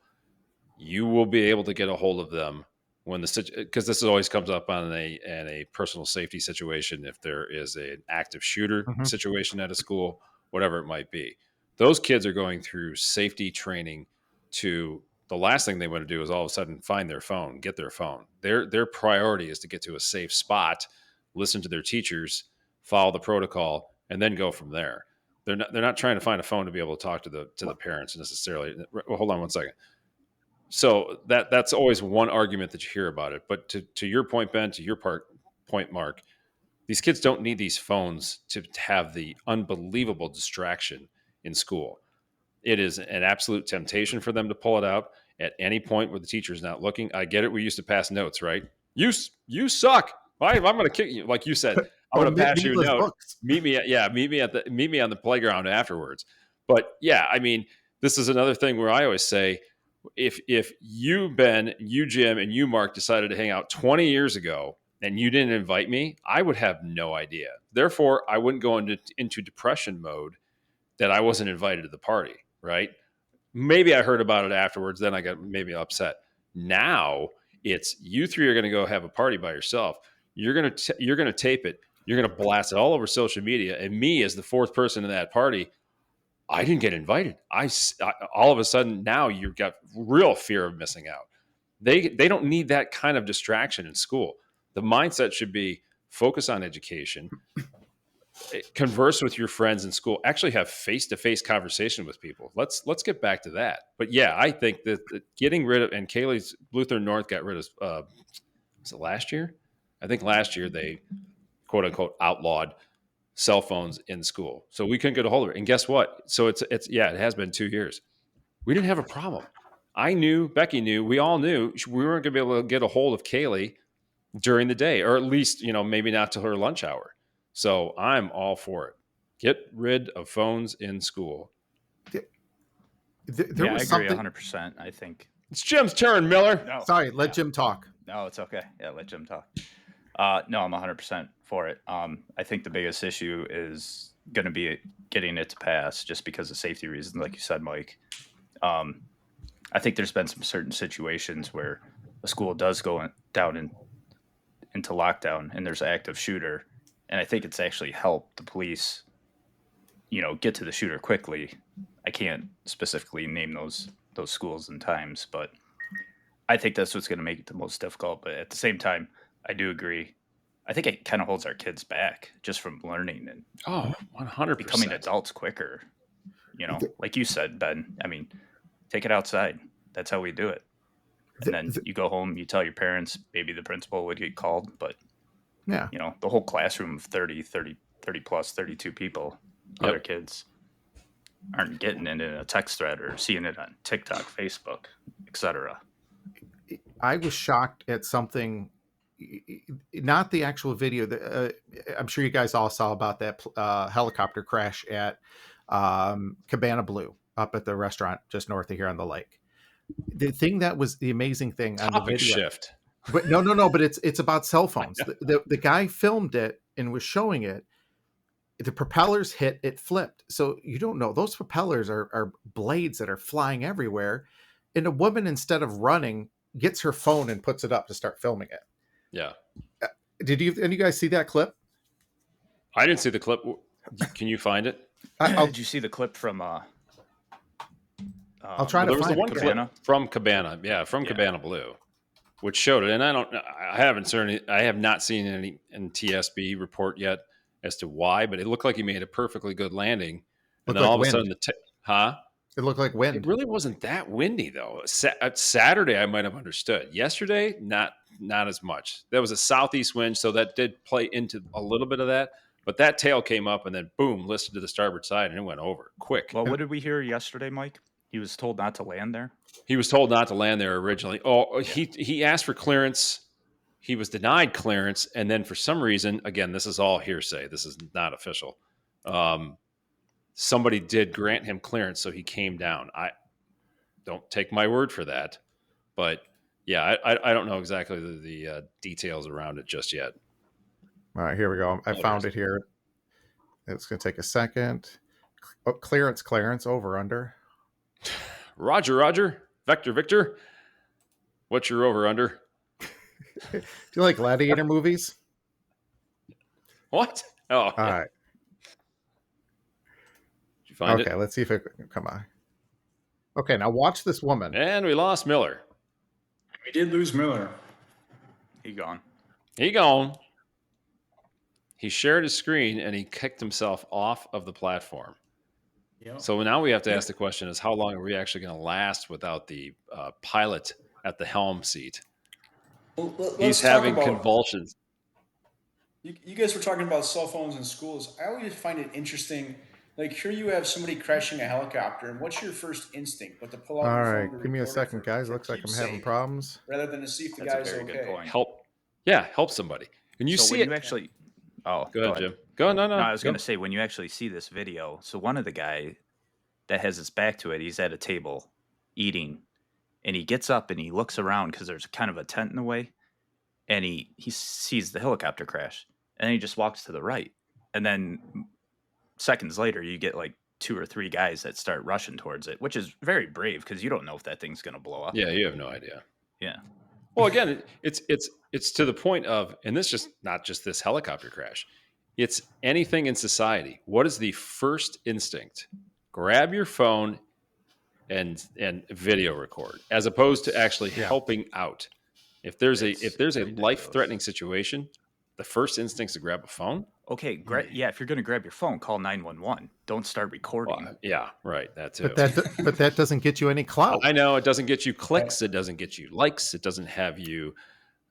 You will be able to get a hold of them when because this always comes up on a personal safety situation. If there is an active shooter situation at a school, whatever it might be, those kids are going through safety training. To the last thing they want to do is all of a sudden find their phone, get their phone. Their priority is to get to a safe spot, listen to their teachers, follow the protocol, and then go from there. They're not trying to find a phone to be able to talk to the parents necessarily. Well, hold on one second. So that's always one argument that you hear about it. But to your point, Ben, to your point, Mark, these kids don't need these phones to have the unbelievable distraction in school. It is an absolute temptation for them to pull it out at any point where the teacher's not looking. I get it. We used to pass notes, right? You suck. I'm going to kick you. Like you said, I'm going to pass you a note. Books. Meet me on the playground afterwards. But yeah, I mean, this is another thing where I always say, if you, Ben, you, Jim, and you, Mark, decided to hang out 20 years ago and you didn't invite me, I would have no idea. Therefore, I wouldn't go into depression mode that I wasn't invited to the party, right? Maybe I heard about it afterwards. Then I got maybe upset. Now it's you three are going to go have a party by yourself. You're going to tape it. You're going to blast it all over social media. And me as the fourth person in that party, I didn't get invited. I all of a sudden now you've got real fear of missing out. They don't need that kind of distraction in school. The mindset should be focus on education, converse with your friends in school, actually have face-to-face conversation with people. Let's get back to that. But yeah, I think that getting rid of, and Kaylee's Lutheran North got rid of, was it last year? I think last year they quote unquote outlawed cell phones in school. So we couldn't get a hold of it. And guess what? So it's it has been 2 years. We didn't have a problem. I knew, Becky knew, we all knew we weren't going to be able to get a hold of Kaylee during the day, or at least, maybe not till her lunch hour. So I'm all for it. Get rid of phones in school. I agree 100%. I think it's Jim's turn, Miller. No. Sorry, let Jim talk. No, it's okay. Yeah, let Jim talk. No, I'm 100% for it. I think the biggest issue is going to be getting it to pass just because of safety reasons, like you said, Mike. I think there's been some certain situations where a school does go down into lockdown and there's an active shooter. And I think it's actually helped the police, get to the shooter quickly. I can't specifically name those schools and times, but I think that's what's going to make it the most difficult. But at the same time, I do agree. I think it kind of holds our kids back just from learning and 100% becoming adults quicker. Like you said, Ben, I mean, take it outside. That's how we do it. And then you go home, you tell your parents, maybe the principal would get called, but yeah, the whole classroom of 30 plus 32 people, other kids aren't getting it in a text thread or seeing it on TikTok, Facebook, etc. I was shocked at something, not the actual video. I'm sure you guys all saw about that helicopter crash at Cabana Blue up at the restaurant just north of here on the lake. The thing that was the amazing thing on the video shift. But no, but it's about cell phones. The guy filmed it and was showing it. The propellers hit, it flipped. So you don't know. Those propellers are blades that are flying everywhere. And a woman, instead of running, gets her phone and puts it up to start filming it. Yeah. Did you guys see that clip? I didn't see the clip. Can you find it? Did you see the clip from I'll try to find it. There was the one clip from Cabana. Yeah, from Cabana Blue, which showed it. And I have not seen any in TSB report yet as to why, but it looked like he made a perfectly good landing. And then all of a sudden it looked like wind. It really wasn't that windy though. Saturday I might have understood. Yesterday, not as much. There was a southeast wind, so that did play into a little bit of that. But that tail came up and then boom, listed to the starboard side, and it went over quick. Well, what did we hear yesterday, Mike? He was told not to land there? He was told not to land there originally. Oh, he asked for clearance. he was denied clearance, and then for some reason, again, this is all hearsay. This is not official. Somebody did grant him clearance, so he came down. I don't take my word for that, but yeah, I don't know exactly the details around it just yet. All right, here we go. I found it here. It's going to take a second. Oh, clearance, over, under. Roger. Victor. What's your over, under? Do you like gladiator movies? What? Oh, all right. Did you find it? Okay, let's see if it can come on. Okay, now watch this woman. And we lost Miller. We did lose Miller. He gone. He shared his screen and he kicked himself off of the platform. Yep. So now we have to ask the question is how long are we actually going to last without the pilot at the helm seat? Well, he's having convulsions. You guys were talking about cell phones in schools. I always find it interesting. Like here you have somebody crashing a helicopter, and what's your first instinct? But to pull out your phone. All right, give me a second, guys. Looks like I'm having problems. Rather than to see if the guy's okay. Good point. Help somebody. And you see it. Actually, go ahead, Jim. Go. No. I was going to say, when you actually see this video, so one of the guy that has his back to it, he's at a table eating, and he gets up and he looks around because there's kind of a tent in the way, and he sees the helicopter crash, and then he just walks to the right, and then seconds later you get like 2 or 3 guys that start rushing towards it, which is very brave because you don't know if that thing's going to blow up. Yeah, you have no idea. Yeah. Well, again, it's to the point of, and this just not just this helicopter crash. It's anything in society. What is the first instinct? Grab your phone and video record, as opposed to actually helping out. If there's a life-threatening situation, the first instinct is to grab a phone. Okay, if you're going to grab your phone, call 911. Don't start recording. Yeah, right. That too. But that doesn't get you any clout. I know it doesn't get you clicks. It doesn't get you likes. It doesn't have you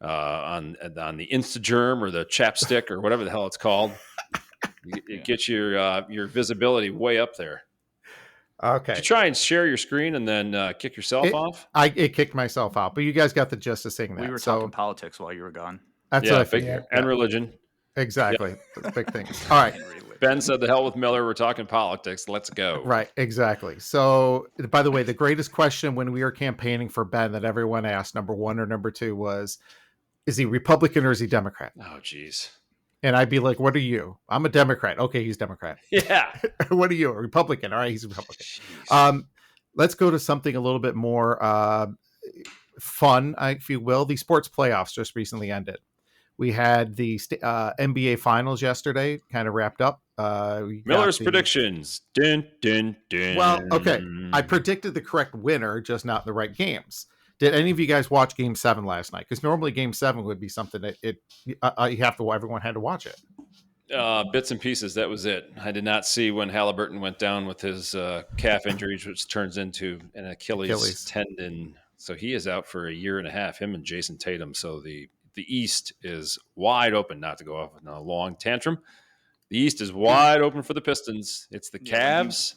on the Instagram or the chapstick or whatever the hell it's called. It gets your visibility way up there. Okay. Did you try and share your screen and then kick yourself off? It kicked myself out, but you guys got the gist of saying that. We were talking politics while you were gone. That's what I figured. And religion. Exactly. That's big things. All right. Ben said the hell with Miller. We're talking politics. Let's go. Right. Exactly. So, by the way, the greatest question when we were campaigning for Ben that everyone asked, number 1 or number 2, was, is he Republican or is he Democrat? Oh, geez. And I'd be like, what are you? I'm a Democrat. Okay, he's Democrat. Yeah. What are you? A Republican. All right, he's a Republican. Let's go to something a little bit more fun, if you will. The sports playoffs just recently ended. We had the NBA Finals yesterday, kind of wrapped up. Miller's predictions. Dun, dun, dun. Well, okay. I predicted the correct winner, just not the right games. Did any of you guys watch Game 7 last night? Because normally Game 7 would be something that everyone had to watch it. Bits and pieces. That was it. I did not see when Halliburton went down with his calf injuries, which turns into an Achilles tendon. So he is out for a year and a half, him and Jason Tatum. So the East is wide open, not to go off on a long tantrum. The East is wide open for the Pistons. It's the Cavs.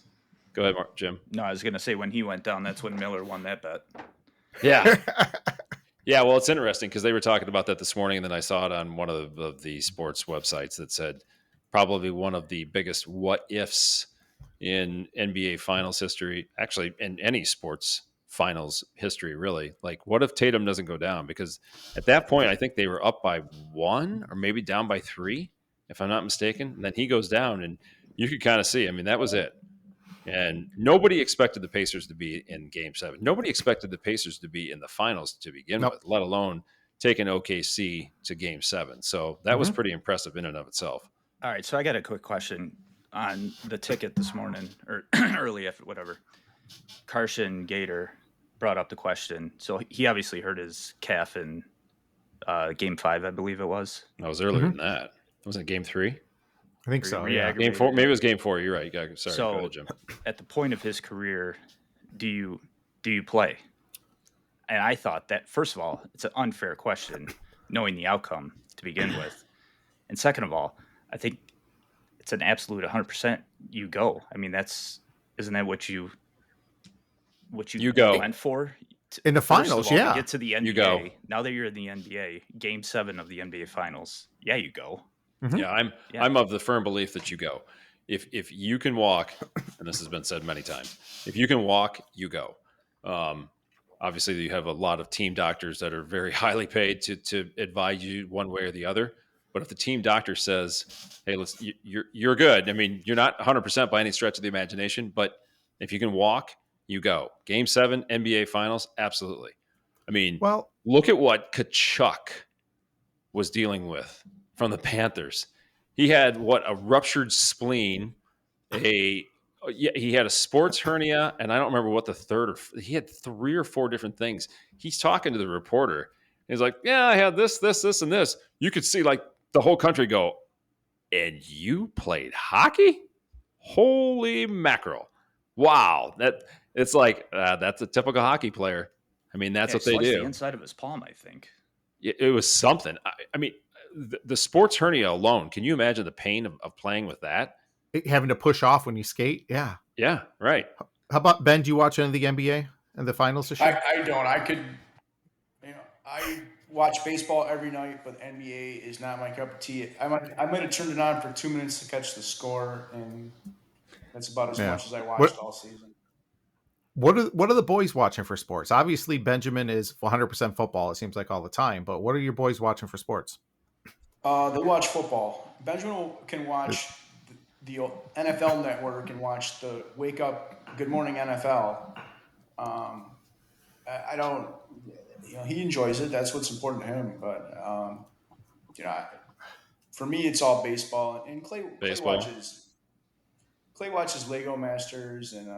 Go ahead, Jim. No, I was going to say when he went down, that's when Miller won that bet. Yeah. Yeah, well, it's interesting because they were talking about that this morning, and then I saw it on one of the sports websites that said probably one of the biggest what-ifs in NBA Finals history, actually in any sports Finals history, really. Like, what if Tatum doesn't go down? Because at that point, I think they were up by 1 or maybe down by 3, if I'm not mistaken. And then he goes down, and you could kind of see, I mean, that was it. And nobody expected the Pacers to be in Game 7. Nobody expected the Pacers to be in the finals to begin with, let alone taking OKC to Game 7. So that was pretty impressive in and of itself. All right, so I got a quick question on the ticket this morning, or early, whatever. Carson Gator brought up the question. So he obviously hurt his calf in Game 5, I believe it was. That was earlier than that. Wasn't it Game 3? I think so. Yeah, Game 4. Maybe it was Game 4. You're right. Sorry. So go ahead, Jim. At the point of his career, do you play? And I thought that, first of all, it's an unfair question, knowing the outcome to begin with. And second of all, I think it's an absolute 100% you go. I mean, isn't that what you go went for In the first of finals, all, yeah. to get to the NBA. You go. Now that you're in the NBA, Game 7 of the NBA Finals. Yeah, you go. Mhm. Yeah, I'm of the firm belief that you go. If you can walk, and this has been said many times, if you can walk, you go. Obviously, you have a lot of team doctors that are very highly paid to advise you one way or the other. But if the team doctor says, "Hey, you're good," I mean, you're not 100% by any stretch of the imagination, but if you can walk, you go. Game 7, NBA Finals, absolutely. I mean, Well, look at what Kachuk was dealing with from the Panthers. He had a ruptured spleen, he had a sports hernia, and I don't remember what the third. He had 3 or 4 different things. He's talking to the reporter. He's like, "Yeah, I had this, and this." You could see like the whole country go, "And you played hockey? Holy mackerel! Wow, it's like that's a typical hockey player. I mean, that's what they do." The inside of his palm, I think. It was something. I mean, the sports hernia alone. Can you imagine the pain of playing with that? having to push off when you skate. Yeah. Yeah, right. How about Ben? Do you watch any of the NBA and the finals this year? I don't. I watch baseball every night, but NBA is not my cup of tea. I might have turned it on for 2 minutes to catch the score, and that's about as much as I watched all season. What are the boys watching for sports? Obviously, Benjamin is 100% football. It seems like all the time. But what are your boys watching for sports? They watch football. Benjamin can watch the NFL Network and watch the Wake Up Good Morning NFL. I don't. He enjoys it. That's what's important to him. But for me, it's all baseball. And Clay watches Lego Masters and.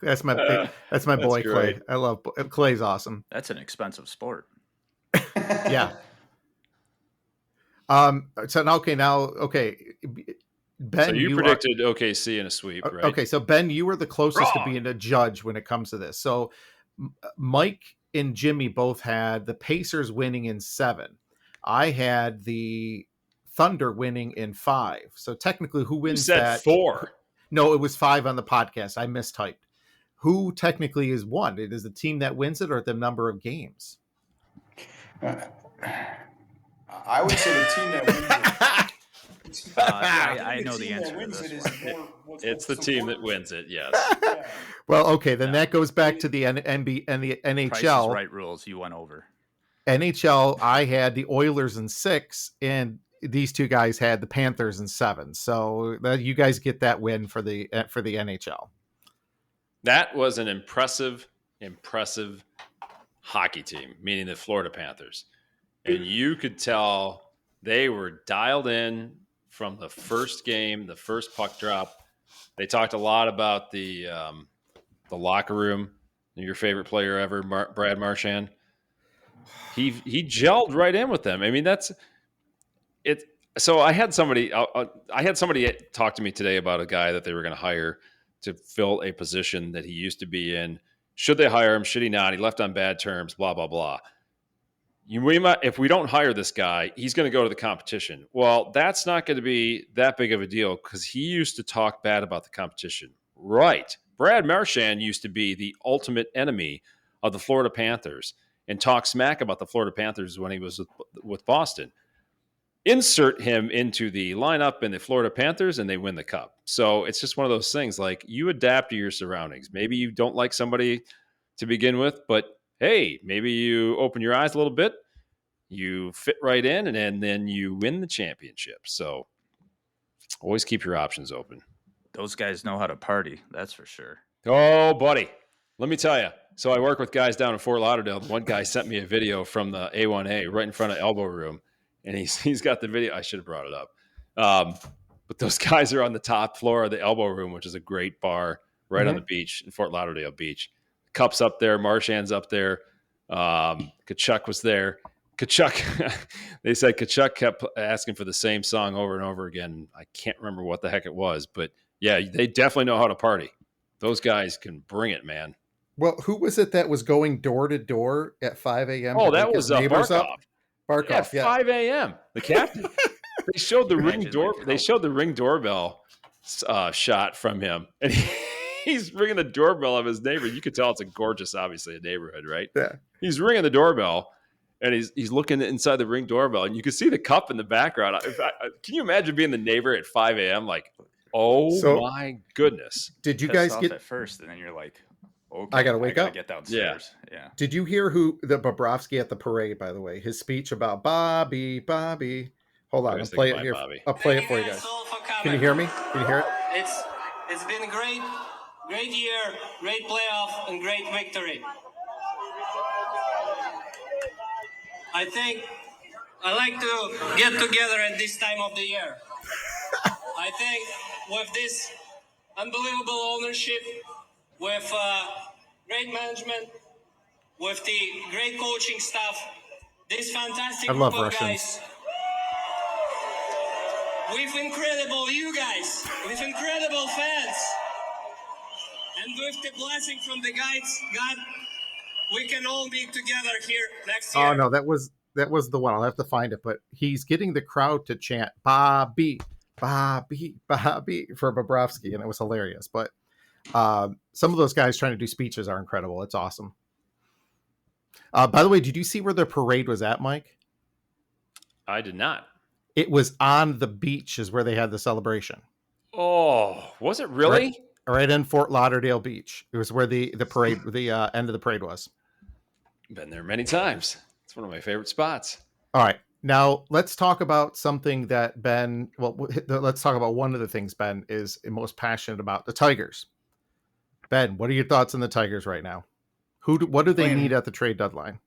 That's my boy, great. Clay. I love Clay's awesome. That's an expensive sport. Yeah. Okay. Ben, so you predicted OKC in a sweep, right? Okay, so Ben, you were the closest to being a judge when it comes to this. So Mike and Jimmy both had the Pacers winning in 7. I had the Thunder winning in 5. So technically, who wins you said that? 4. No, it was 5 on the podcast. I mistyped. Who technically is 1? It is the team that wins it or the number of games? I would say the team that wins it. I know the answer to this one. It's the team that wins it, yes. Yeah. Well, okay, then that goes back to the NBA and the NHL. Price is Right rules you went over. NHL, I had the Oilers in 6, and these two guys had the Panthers in 7. So you guys get that win for the NHL. That was an impressive hockey team, meaning the Florida Panthers. And you could tell they were dialed in from the first game, the first puck drop. They talked a lot about the locker room. Your favorite player ever, Brad Marchand. He gelled right in with them. I mean, that's it. So I had somebody talk to me today about a guy that they were going to hire to fill a position that he used to be in. Should they hire him? Should he not? He left on bad terms, blah, blah, blah. If we don't hire this guy, he's going to go to the competition. Well, that's not going to be that big of a deal because he used to talk bad about the competition. Right. Brad Marchand used to be the ultimate enemy of the Florida Panthers and talk smack about the Florida Panthers when he was with Boston. Insert him into the lineup in the Florida Panthers and they win the cup. So it's just one of those things, like you adapt to your surroundings. Maybe you don't like somebody to begin with, but hey, maybe you open your eyes a little bit, you fit right in, and then you win the championship. So always keep your options open. Those guys know how to party, that's for sure. Oh, buddy, let me tell you. So I work with guys down in Fort Lauderdale. One guy sent me a video from the A1A right in front of Elbow Room. And he's got the video. I should have brought it up. But those guys are on the top floor of the Elbow Room, which is a great bar right on the beach in Fort Lauderdale Beach. Cup's up there. Marchand's up there. Kachuk was there. Kachuk, they said Kachuk kept asking for the same song over and over again. I can't remember what the heck it was. But, yeah, they definitely know how to party. Those guys can bring it, man. Well, who was it that was going door to door at 5 a.m.? Oh, that was Barkov. Barkov, yeah. 5 a.m. The captain. They showed the ring door. They showed the ring doorbell shot from him, and he's ringing the doorbell of his neighbor. You could tell it's a gorgeous, obviously, a neighborhood, right? Yeah. He's ringing the doorbell, and he's looking inside the Ring doorbell, and you can see the cup in the background. Can you imagine being the neighbor at 5 a.m.? Like, my goodness. Did you guys get at first, and then you're like, okay, I gotta wake up. Get downstairs. Yeah. Did you hear the Bobrovsky at the parade? By the way, his speech about Bobby. Hold on, I'll play it here. Bobby. I'll play it for you guys. Can you hear me? Can you hear it? It's been a great year, great playoff, and great victory. I think I like to get together at this time of the year. I think with this unbelievable ownership, with great management, with the great coaching staff, this fantastic I love group of Russians. guys, with incredible you guys, with incredible fans, and with the blessing from the guides, God, we can all be together here next year. Oh no, that was the one. I'll have to find it, but he's getting the crowd to chant Bobby for Bobrovsky, and it was hilarious. But some of those guys trying to do speeches are incredible. It's awesome. By the way, did you see where the parade was at, Mike? I did not. It was on the beach is where they had the celebration. Oh, was it really? Right in Fort Lauderdale Beach. It was where the parade, the end of the parade was. Been there many times. It's one of my favorite spots. All right. Now let's talk about something that Ben, let's talk about one of the things Ben is most passionate about, the Tigers. Ben, what are your thoughts on the Tigers right now? What do they need at the trade deadline?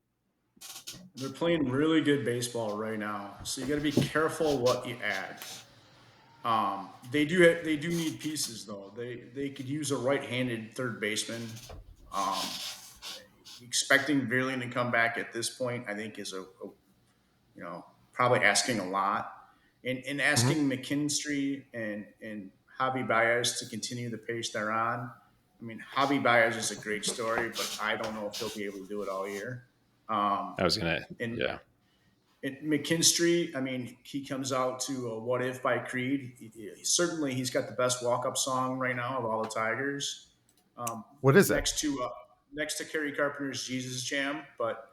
They're playing really good baseball right now, so you got to be careful what you add. They do need pieces though. They could use a right-handed third baseman. Expecting Veerling to come back at this point, I think, is probably asking a lot. And asking McKinstry and Javi Baez to continue the pace they're on. I mean, Javi Baez is a great story, but I don't know if he'll be able to do it all year. And McKinstry, I mean, he comes out to a What If by Creed. Certainly, he's got the best walk-up song right now of all the Tigers. What is it? Next to Kerry Carpenter's Jesus Jam, but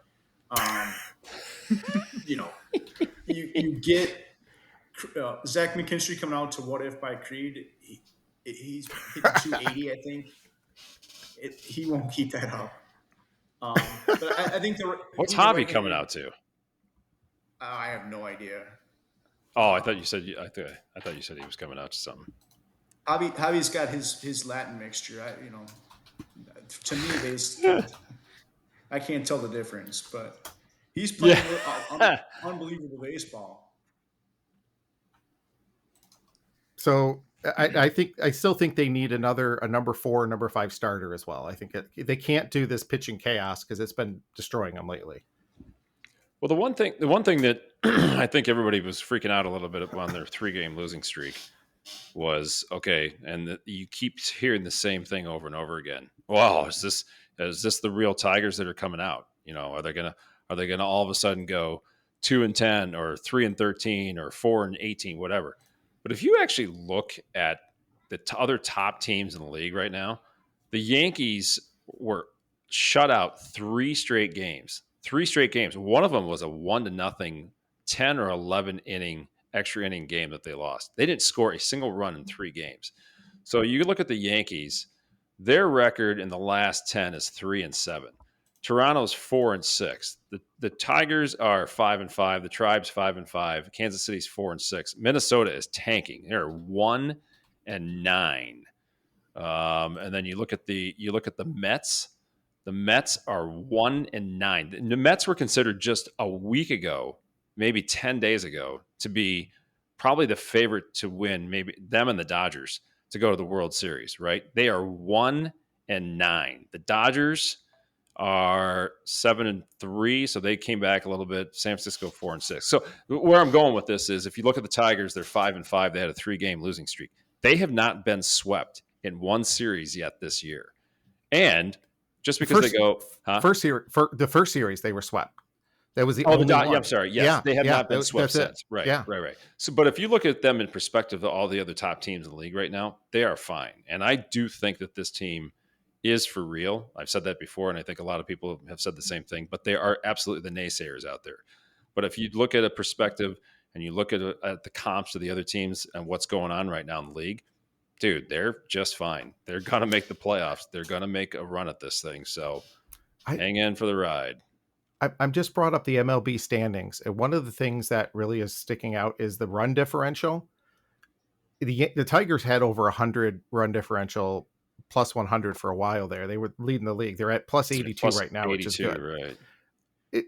you get Zach McKinstry coming out to What If by Creed. He's hitting 280, I think. He won't keep that up. But I think what's Javi coming out to? I have no idea. Oh, I thought you said I thought you said he was coming out to something. Javi's got his Latin mixture. To me, I can't tell the difference, but he's playing unbelievable baseball. So I still think they need a number 4, number 5 starter as well. I think they can't do this pitching chaos because it's been destroying them lately. Well, the one thing that I think everybody was freaking out a little bit on their 3-game losing streak was you keep hearing the same thing over and over again. Wow, is this the real Tigers that are coming out? Are they gonna all of a sudden go 2-10 or 3-13 or 4-18, whatever? But if you actually look at the other top teams in the league right now, the Yankees were shut out 3 straight games. 3 straight games. One of them was a 1-0, 10 or 11 inning extra inning game that they lost. They didn't score a single run in 3 games. So you look at the Yankees, their record in the last 10 is 3-7. Toronto's 4-6. The Tigers are 5-5. The Tribe's 5-5. Kansas City's 4-6. Minnesota is tanking. They're 1-9. And then you look at the Mets. The Mets are 1-9. The Mets were considered just a week ago, maybe 10 days ago, to be probably the favorite to win, maybe them and the Dodgers, to go to the World Series, right? They are 1-9. The Dodgers are 7-3, so they came back a little bit. San Francisco 4-6. So where I'm going with this is, if you look at the Tigers, they're 5-5. They had a 3-game losing streak. They have not been swept in one series yet this year. And just because the first series they were swept. That was the Oh, only one. yeah, I'm sorry. Yes, they have not been swept since. Right, Yeah. right. So, but if you look at them in perspective of all the other top teams in the league right now, they are fine. And I do think that this team is for real. I've said that before, and I think a lot of people have said the same thing, but they are absolutely the naysayers out there. But if you look at a perspective and you look at the comps of the other teams and what's going on right now in the league, dude, they're just fine. They're going to make the playoffs. They're going to make a run at this thing. So hang in for the ride. I'm just brought up the MLB standings, and one of the things that really is sticking out is the run differential. The Tigers had over 100 run differential, plus 100 for a while there. They were leading the league. They're at plus 82 right now, which is good. Right.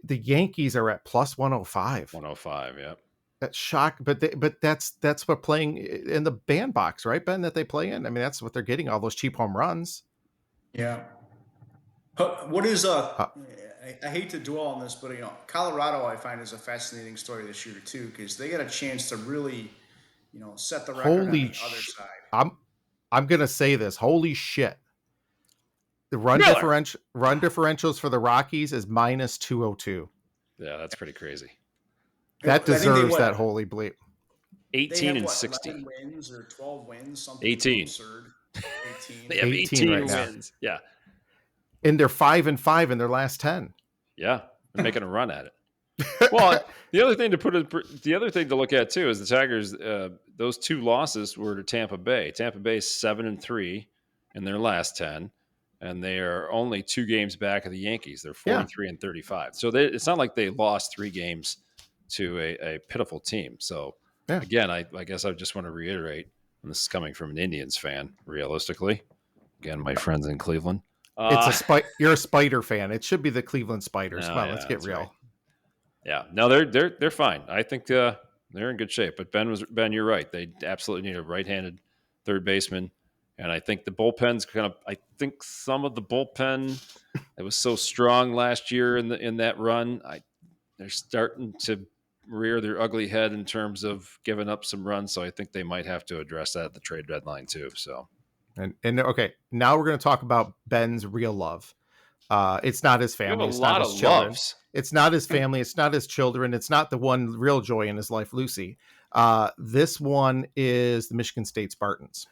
The Yankees are at plus 105. 105, yeah. That's shock, but that's what playing in the bandbox, right, Ben? That they play in. I mean, that's what they're getting, all those cheap home runs. Yeah. What is I hate to dwell on this, but Colorado I find is a fascinating story this year too, because they got a chance to really, set the record on the other side. I'm gonna say this. Holy shit! The run differentials for the Rockies is minus 202. Yeah, that's pretty crazy. That deserves that holy bleep. 18 and 16 wins or 12 wins. Something 18. Absurd. 18. They have 18 right wins. Now. Yeah. And they're 5-5 in their last 10. Yeah, they're making a run at it. Well, the other thing to look at too is the Tigers. Those two losses were to Tampa Bay. Tampa Bay is 7-3 in their last 10, and they are only 2 games back of the Yankees. They're 43 and 35. So it's not like they lost 3 games to a pitiful team. So again, I guess I just want to reiterate, and this is coming from an Indians fan. Realistically, again, my friends in Cleveland. You're a Spider fan. It should be the Cleveland Spiders. Come on, let's get real. Right. Yeah, no, they're fine. I think they're in good shape. But Ben, you're right. They absolutely need a right-handed third baseman, and I think the bullpen's I think some of the bullpen that was so strong last year in that run, they're starting to rear their ugly head in terms of giving up some runs. So I think they might have to address that at the trade deadline too. So. And okay, now we're going to talk about Ben's real love. It's not his family. It's not his children. Loves. It's not his family. It's not his children. It's not the one real joy in his life, Lucy. This one is the Michigan State Spartans.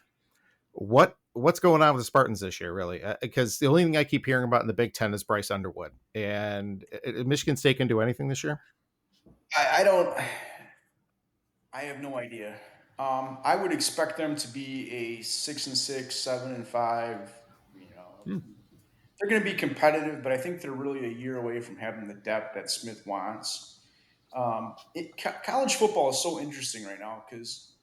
What's going on with the Spartans this year, really? Because the only thing I keep hearing about in the Big Ten is Bryce Underwood. And Michigan State can do anything this year? I have no idea. I would expect them to be a 6-6, 7-5. They're going to be competitive, but I think they're really a year away from having the depth that Smith wants. College football is so interesting right now because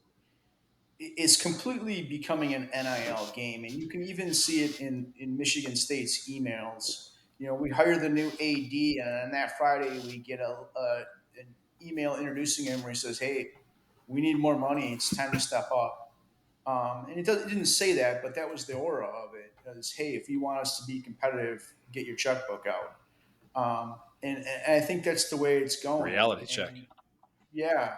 it's completely becoming an NIL game, and you can even see it in Michigan State's emails. We hire the new AD, and on that Friday we get an email introducing him where he says, "Hey, we need more money. It's time to step up." And it didn't say that, but that was the aura of it. As, hey, if you want us to be competitive, get your checkbook out. And I think that's the way it's going. Reality check. Yeah.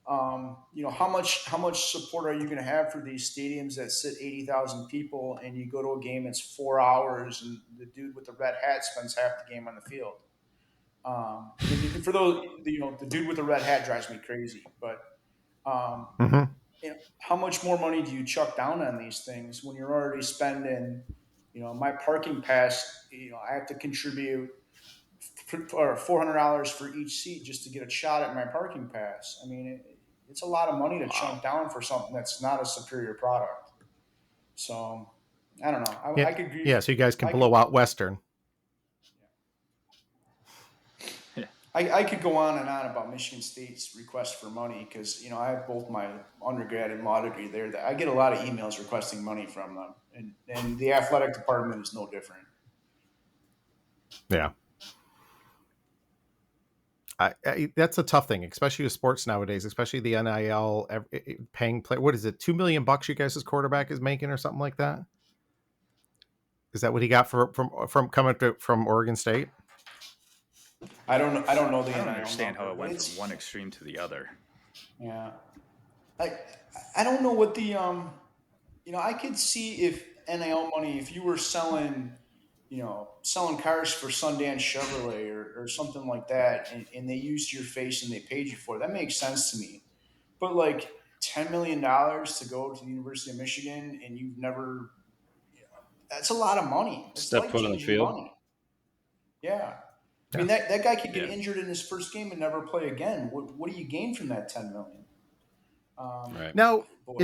How much support are you going to have for these stadiums that sit 80,000 people, and you go to a game that's 4 hours, and the dude with the red hat spends half the game on the field. For those, the dude with the red hat drives me crazy, but. How much more money do you chuck down on these things when you're already spending, my parking pass, I have to contribute $400 for each seat just to get a shot at my parking pass. I mean, it's a lot of money to chunk down for something that's not a superior product. So I don't know. I could agree. Yeah. So you guys can blow out Western. I could go on and on about Michigan State's request for money because, I have both my undergrad and law degree there. That I get a lot of emails requesting money from them, and the athletic department is no different. Yeah. That's a tough thing, especially with sports nowadays, especially the NIL paying play. What is it? $2 million you guys' quarterback is making or something like that? Is that what he got from coming from Oregon State? I don't know. I don't understand how it went from one extreme to the other. Yeah, I don't know what the I could see if NIL money, if you were selling selling cars for Sundance Chevrolet or something like that, and they used your face and they paid you for it. That makes sense to me. But like $10 million to go to the University of Michigan and you've never, that's a lot of money. That's Step life foot on the changing field. money. Yeah. I Yeah. mean, that guy could get Yeah. injured in his first game and never play again. What do you gain from that 10 million? Right. Now, Boy.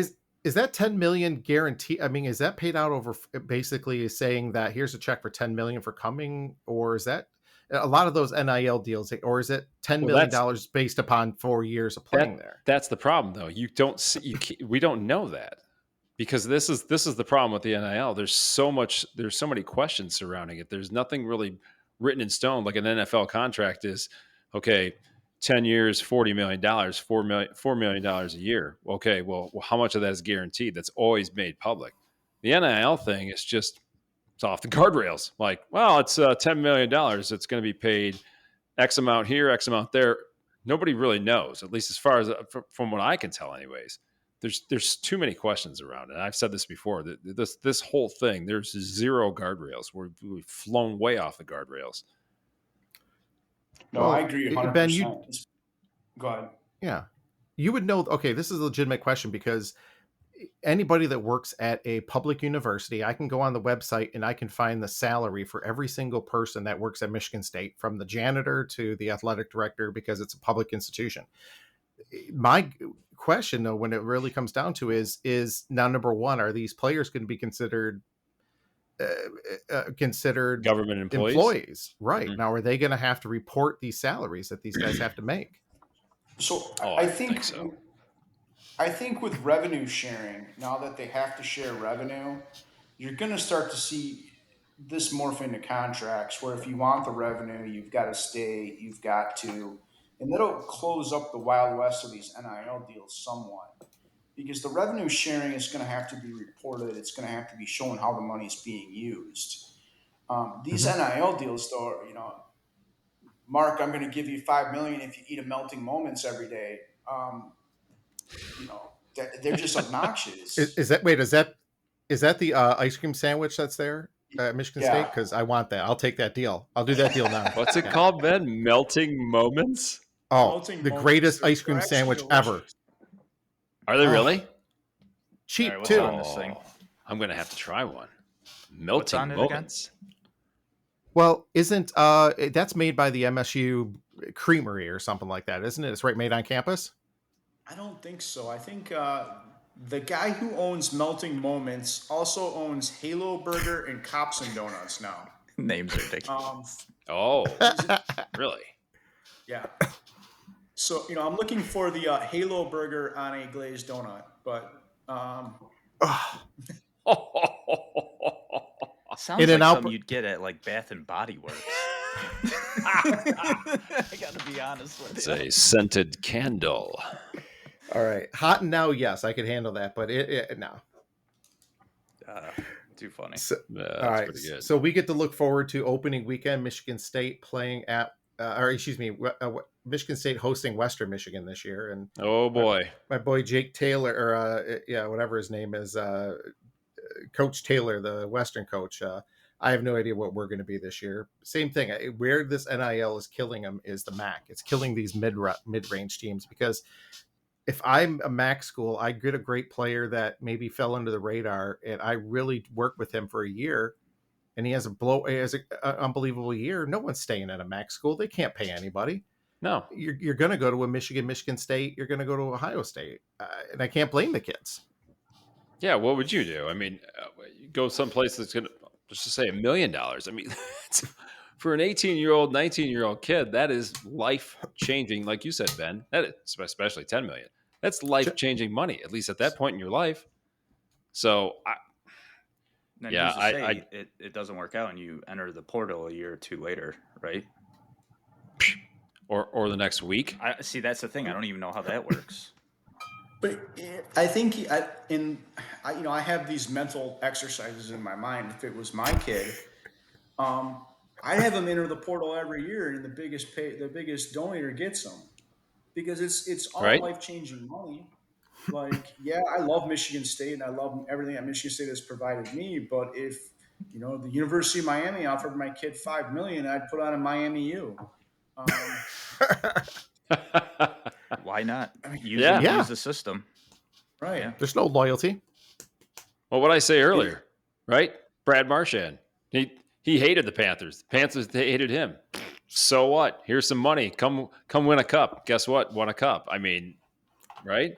is that 10 million guarantee? I mean, is that paid out over basically saying that here's a check for 10 million for coming, or is that a lot of those NIL deals, or is it $10 million based upon 4 years of playing there? That's the problem, though. You don't see. We don't know that because this is the problem with the NIL. There's so many questions surrounding it. There's nothing really written in stone like an NFL contract is. Okay, 10 years, $40 million, $4 million a year. Okay, well, how much of that is guaranteed? That's always made public. The NIL thing is just it's off the guardrails. Like, well, it's $10 million. It's going to be paid X amount here, X amount there. Nobody really knows, at least as far as from what I can tell, anyways. There's too many questions around it. I've said this before. That this whole thing, there's zero guardrails. We've flown way off the guardrails. No, Well, I agree 100%. Ben, go ahead. Yeah, you would know. Okay, this is a legitimate question because anybody that works at a public university, I can go on the website and I can find the salary for every single person that works at Michigan State, from the janitor to the athletic director, because it's a public institution. My question, though, when it really comes down to is now, number one, are these players going to be considered government employees? Right. Mm-hmm. Now, are they going to have to report these salaries that these guys have to make? So I think so. I think with revenue sharing, now that they have to share revenue, you're going to start to see this morph into contracts where if you want the revenue, you've got to stay, you've got to, and that'll close up the Wild West of these NIL deals somewhat. Because the revenue sharing is going to have to be reported. It's going to have to be shown how the money's being used. These NIL deals, though, Mark, I'm going to give you $5 million if you eat a Melting Moments every day. They're just obnoxious. Is that the ice cream sandwich that's there at Michigan State? Because I want that. I'll take that deal. I'll do that deal now. What's it called, Ben? Melting Moments? Oh, Melting the Moments. greatest ice cream sandwich ever. Are they really? Cheap, what's too. on this thing? I'm going to have to try one. Melting on it Moments. Well, isn't that's made by the MSU Creamery or something like that, isn't it? It's right made on campus? I don't think so. I think the guy who owns Melting Moments also owns Halo Burger and Cops and Donuts now. Names are ridiculous. Really? Yeah. So, I'm looking for the Halo Burger on a glazed donut, but Sounds like something you'd get at like Bath and Body Works. I gotta be honest with It's you. a scented candle. All right. Hot and now, yes, I could handle that, but no. Too funny. So, That's all right. pretty good. So we get to look forward to opening weekend, Michigan State playing at, Michigan State hosting Western Michigan this year. And oh boy, my boy Jake Taylor, or whatever his name is, Coach Taylor, the Western coach. I have no idea what we're going to be this year. Same thing. Where this NIL is killing them is the MAC. It's killing these mid-range teams, because if I'm a MAC school, I get a great player that maybe fell under the radar, and I really work with him for a year, and he has an unbelievable year. No one's staying at a MAC school. They can't pay anybody. no. You're going to go to a Michigan State. You're going to go to Ohio State, and I can't blame the kids. Yeah, what would you do? I mean, you go someplace that's going to, just to say, $1 million. I mean, for an 18-year-old, 19-year-old kid, that is life-changing. Like you said, Ben, that is, especially $10 million. That's life-changing money, at least at that point in your life. So, it doesn't work out, and you enter the portal a year or two later, right? Or the next week. I see. That's the thing. I don't even know how that works. But I think I have these mental exercises in my mind. If it was my kid, I'd have him enter the portal every year, and the biggest donator gets them, because it's all right? life-changing money. Like, yeah, I love Michigan State and I love everything that Michigan State has provided me. But if the University of Miami offered my kid $5 million, I'd put on a Miami U. Why not? Use the system. Right. Yeah. There's no loyalty. Well, what I say earlier, right? Brad Marchand, he hated the Panthers. The Panthers, they hated him. So what? Here's some money. Come win a cup. Guess what? Won a cup. I mean, right?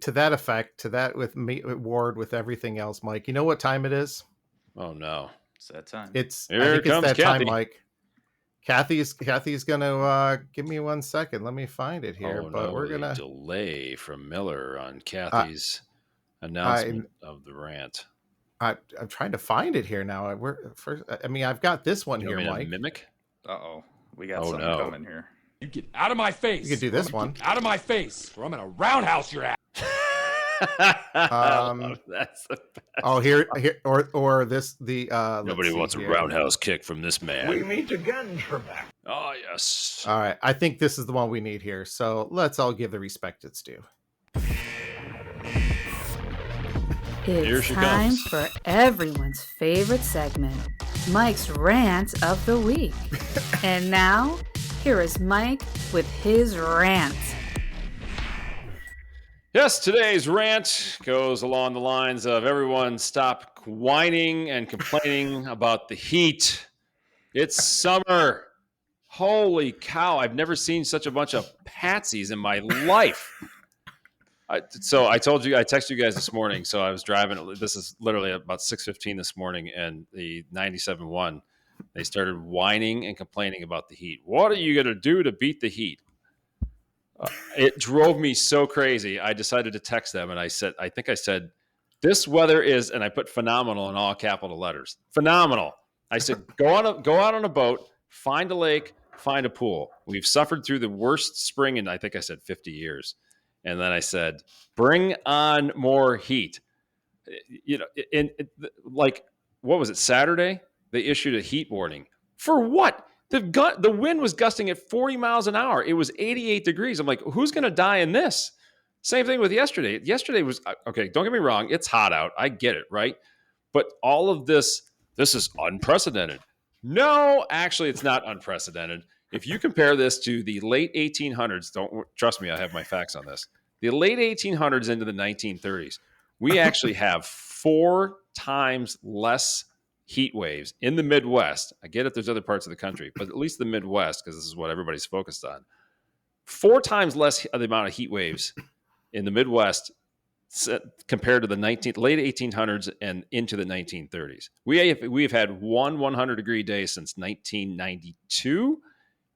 To that effect, to that with me, Ward, with everything else, Mike, you know what time it is? Oh no. It's that time. I think it's that time, Mike. Kathy's gonna give me 1 second. Let me find it here. We're gonna delay from Miller on Kathy's announcement of the rant. I'm trying to find it here now. I've got this one here, Mike. Mimic? Uh-oh. We got something coming here. You get out of my face. You can do this one. Out of my face, or I'm gonna roundhouse your ass. That's the best. Oh, here, or this nobody wants a roundhouse kick from this man. We meet again, Trebek. Oh yes. All right, I think this is the one we need here. So let's all give the respect it's due. It's time for everyone's favorite segment, Mike's Rant of the Week. And now, here is Mike with his rant. Yes, today's rant goes along the lines of everyone stop whining and complaining about the heat. It's summer. Holy cow, I've never seen such a bunch of patsies in my life. So I told you, I texted you guys this morning. So I was driving. This is literally about 6:15 this morning, and the 97.1, they started whining and complaining about the heat. What are you going to do to beat the heat? It drove me so crazy. I decided to text them, and I said, this weather is, and I put phenomenal in all capital letters. Phenomenal. I said, go out on a boat, find a lake, find a pool. We've suffered through the worst spring in, I think I said 50 years. And then I said, bring on more heat. What was it, Saturday? They issued a heat warning. For what? The wind was gusting at 40 miles an hour. It was 88 degrees. I'm like, who's going to die in this? Same thing with yesterday. Yesterday was, okay, don't get me wrong. It's hot out. I get it, right? But all of this is unprecedented. No, actually, it's not unprecedented. If you compare this to the late 1800s, trust me, I have my facts on this. The late 1800s into the 1930s, we actually have 4 times less heat waves in the Midwest. I get it, there's other parts of the country, but at least the Midwest, because this is what everybody's focused on. 4 times less of the amount of heat waves in the Midwest compared to the late 1800s and into the 1930s. We've had one 100-degree day since 1992.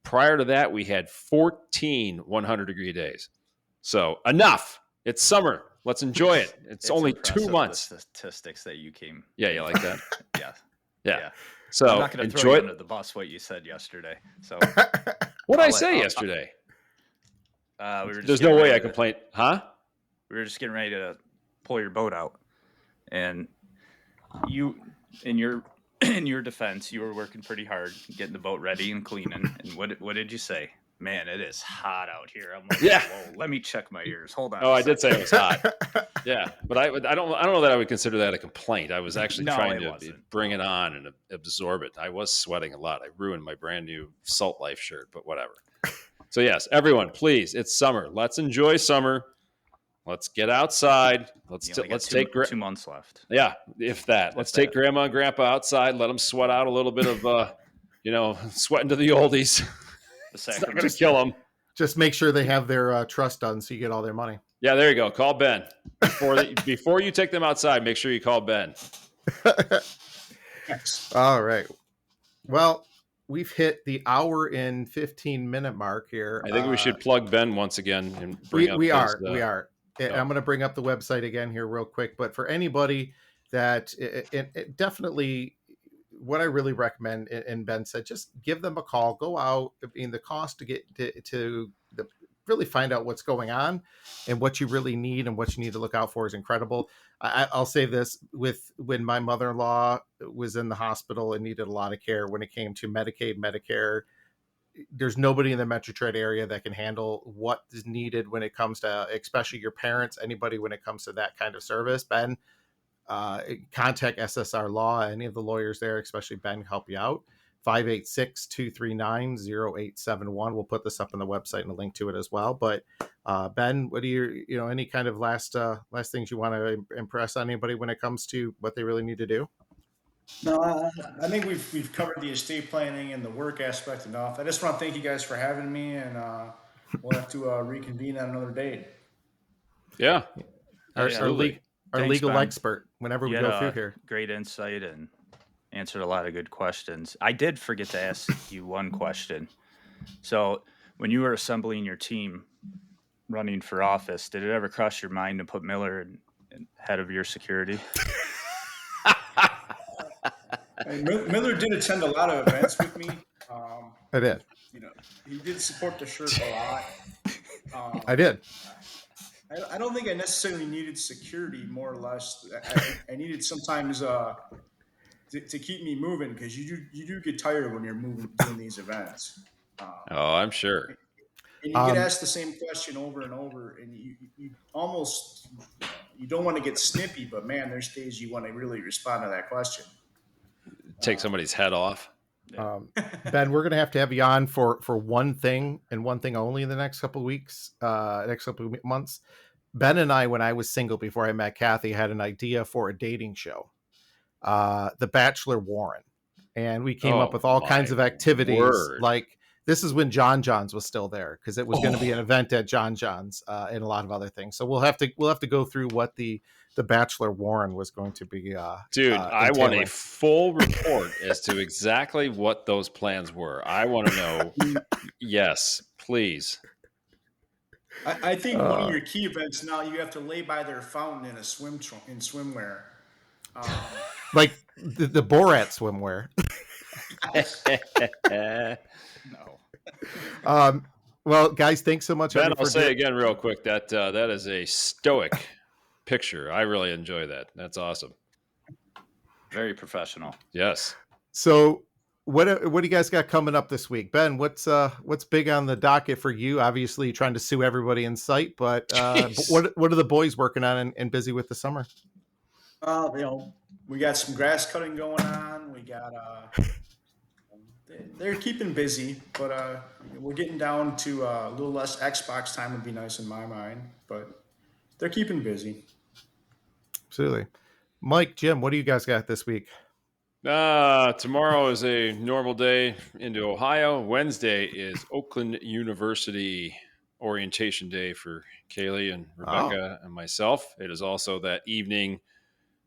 Prior to that, we had 14 100-degree days. So enough. It's summer. Let's enjoy it. It's only 2 months. The statistics that you came. Yeah, you like that? Yeah. So I'm not going to throw you under the bus what you said yesterday. So what did I say yesterday? There's no way I complained. Huh? We were just getting ready to pull your boat out, and you, in your defense, you were working pretty hard getting the boat ready and cleaning. And what did you say? Man, it is hot out here. I'm like, yeah. Whoa, let me check my ears. Hold on. Oh, I did say it was hot. Yeah, but I don't know that I would consider that a complaint. I was actually trying to bring it on and absorb it. I was sweating a lot. I ruined my brand new Salt Life shirt, but whatever. So yes, everyone, please, it's summer. Let's enjoy summer. Let's get outside. Let's take 2 months left. Yeah, if that. Let's take Grandma and Grandpa outside. Let them sweat out a little bit of, sweating to the oldies. It's not going to kill them. Just make sure they have their trust done so you get all their money. Yeah, there you go. Call Ben. Before you take them outside, make sure you call Ben. All right. Well, we've hit the hour and 15-minute mark here. I think we should plug Ben once again and bring up we are. So. I'm going to bring up the website again here real quick. But for anybody that it definitely, what I really recommend, and Ben said, just give them a call. Go out. I mean, the cost to get to really find out what's going on and what you really need and what you need to look out for is incredible. I'll say this: when my mother-in-law was in the hospital and needed a lot of care when it came to Medicaid, Medicare, there's nobody in the Metro Detroit area that can handle what is needed when it comes to, especially your parents, anybody when it comes to that kind of service. Ben, contact SSR Law. Any of the lawyers there, especially Ben, can help you out. 586-239-0871. We'll put this up on the website and a link to it as well. But Ben, what do you any kind of last things you want to impress on anybody when it comes to what they really need to do? No, I think we've covered the estate planning and the work aspect enough. I just want to thank you guys for having me, and we'll have to reconvene on another date. Yeah, Our legal Ben. expert whenever we You go had through here. Great insight and answered a lot of good questions. I did forget to ask you one question. So when you were assembling your team running for office, did it ever cross your mind to put Miller in head of your security? Miller did attend a lot of events with me. I did. He did support the shirt a lot. I did. I don't think I necessarily needed security. More or less, I needed sometimes to keep me moving, because you do get tired when you're doing these events. I'm sure. And you get asked the same question over and over, and you almost you don't want to get snippy, but man, there's days you want to really respond to that question. Take somebody's head off. Ben, we're going to have you on for one thing and one thing only in the next couple of weeks, next couple of months. Ben and I, when I was single before I met Kathy, had an idea for a dating show, The Bachelor Warren. And we came up with all kinds of activities. Like, this is when John John's was still there, because it was going to be an event at John John's and a lot of other things. So we'll have to go through what the Bachelor Warren was going to be. Dude, I want a full report as to exactly what those plans were. I want to know. Yes, please. I think one of your key events now, you have to lay by their fountain in a swimwear. Like the Borat swimwear. No. Well, guys, thanks so much. Ben, I'll say again real quick that that is a stoic picture. I really enjoy that. That's awesome. Very professional. Yes. So what do you guys got coming up this week? Ben, what's big on the docket for you? Obviously, you're trying to sue everybody in sight, but what are the boys working on and busy with the summer? We got some grass cutting going on. We got they're keeping busy, but we're getting down to a little less Xbox time would be nice in my mind, but they're keeping busy. Absolutely. Mike, Jim, what do you guys got this week? Tomorrow is a normal day into Ohio. Wednesday is Oakland University orientation day for Kaylee and Rebecca and myself. It is also that evening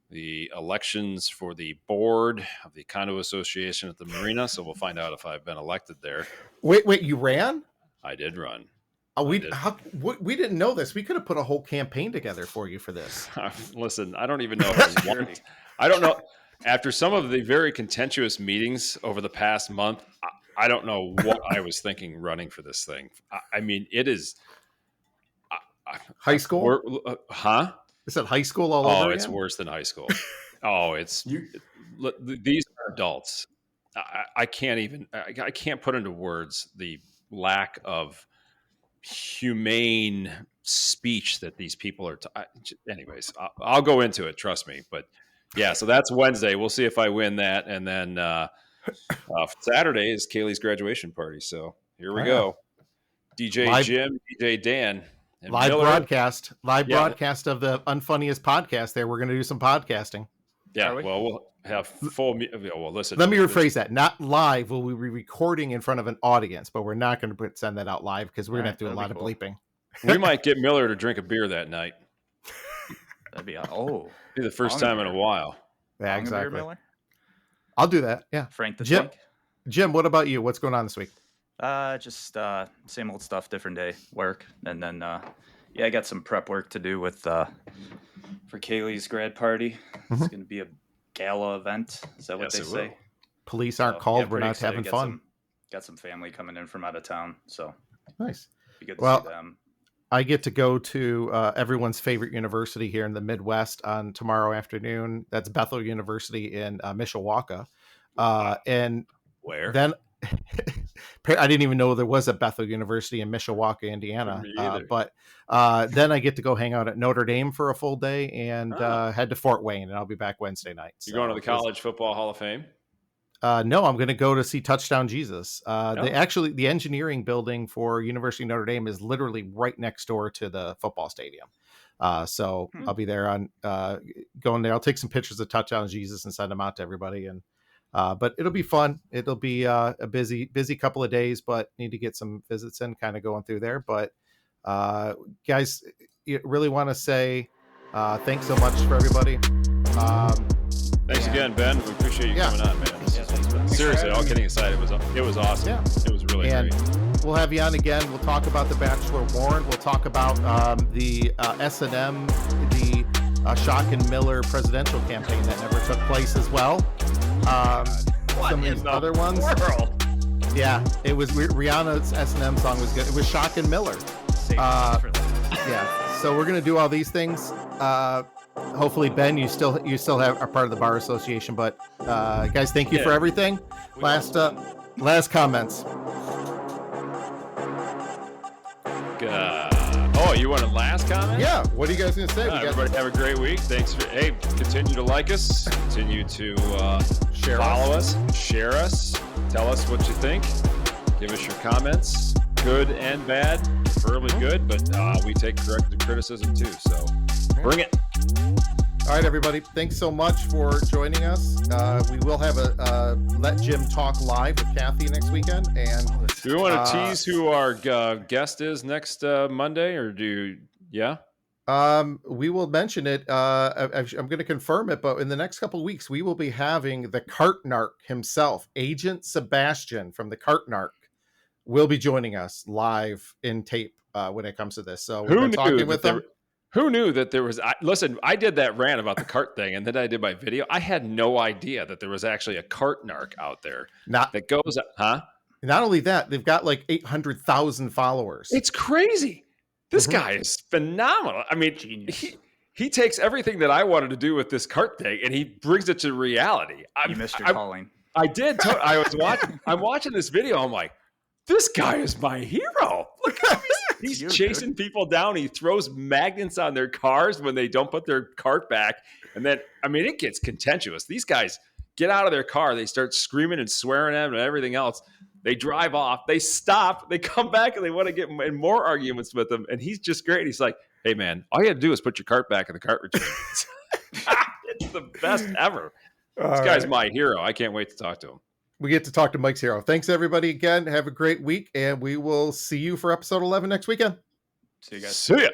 the elections for the board of the Condo Association at the Marina. So we'll find out if I've been elected there. Wait, you ran? I did run. We didn't know this. We could have put a whole campaign together for you for this. Listen, I don't even know if I won. I don't know. After some of the very contentious meetings over the past month, I don't know what I was thinking running for this thing. I mean, it is high school. Huh? Is it high school all over? Oh, it's worse than high school. These are adults. I can't put into words the lack of humane speech that these people are. Anyways, I'll go into it. Trust me. But yeah, so that's Wednesday. We'll see if I win that, and then Saturday is Kaylee's graduation party. So here we go. DJ Live, Jim, DJ Dan. Live broadcast of the Unfunniest podcast there. We're going to do some podcasting. Yeah, well, we'll have full... Well, listen. Let me rephrase that. Not live. We'll be recording in front of an audience, but we're not going to send that out live because we're going to have to do a lot of bleeping. We might get Miller to drink a beer that night. That'd be... Be the first time in a while. Yeah, exactly. Beer, I'll do that. Yeah. Frank the Jim, Tank. Jim, what about you? What's going on this week? Just same old stuff, different day, work, and then I got some prep work to do with for Kaylee's grad party. It's going to be a gala event. Is that what they say? Police aren't called. We're not having fun. Got some family coming in from out of town, so nice. Be good to see them. I get to go to everyone's favorite university here in the Midwest on tomorrow afternoon. That's Bethel University in Mishawaka, and where then. I didn't even know there was a Bethel University in Mishawaka, Indiana. But then I get to go hang out at Notre Dame for a full day and head to Fort Wayne, and I'll be back Wednesday night. You're going to the College Football Hall of Fame? No, I'm going to go to see Touchdown Jesus. The engineering building for University of Notre Dame is literally right next door to the football stadium. So I'll be there on going there. I'll take some pictures of Touchdown Jesus and send them out to everybody. And but it'll be fun. It'll be a busy couple of days, but need to get some visits in, kind of going through there. But guys, you really want to say thanks so much for everybody. Thanks again, Ben. We appreciate you coming on, man. Seriously, all kidding aside, it was awesome. Yeah. It was really great. We'll have you on again. We'll talk about the Bachelor Warrant. We'll talk about the S&M, the Schock and Miller presidential campaign that never took place as well. Some of these other ones. Yeah, it was Rihanna's S&M song was good. It was Schock and Miller. Yeah, so we're gonna do all these things. Hopefully, Ben, you still are part of the bar association. But guys, thank you for everything. Last comments. You want a last comment? Yeah. What are you guys gonna say? Everybody have a great week. Thanks for continue to like us, continue to follow us, share us, tell us what you think, give us your comments, good and bad, preferably good, but we take corrective criticism too. So bring it. All right, everybody. Thanks so much for joining us. We will have a Let Jim Talk live with Kathy next weekend. And do we want to tease who our guest is next Monday, or we will mention it. I'm going to confirm it, but in the next couple of weeks, we will be having the Cartnark himself, Agent Sebastian from the Cartnark, will be joining us live in tape when it comes to this. So we've been talking with them. Who knew that there was? Listen, I did that rant about the cart thing, and then I did my video. I had no idea that there was actually a Cartnark out there that goes, Not only that, they've got like 800,000 followers. It's crazy. This guy is phenomenal. I mean, he takes everything that I wanted to do with this cart thing, and he brings it to reality. You missed your calling. I did. I was watching. I'm watching this video. I'm like, this guy is my hero. Look at him. He's chasing people down. He throws magnets on their cars when they don't put their cart back. And then, I mean, it gets contentious. These guys get out of their car. They start screaming and swearing at him and everything else. They drive off. They stop. They come back and they want to get in more arguments with him. And he's just great. He's like, hey, man, all you have to do is put your cart back in the cart return. It's the best ever. This guy's my hero. I can't wait to talk to him. We get to talk to Mike's hero. Thanks, everybody, again. Have a great week, and we will see you for episode 11 next weekend. See you guys. See ya.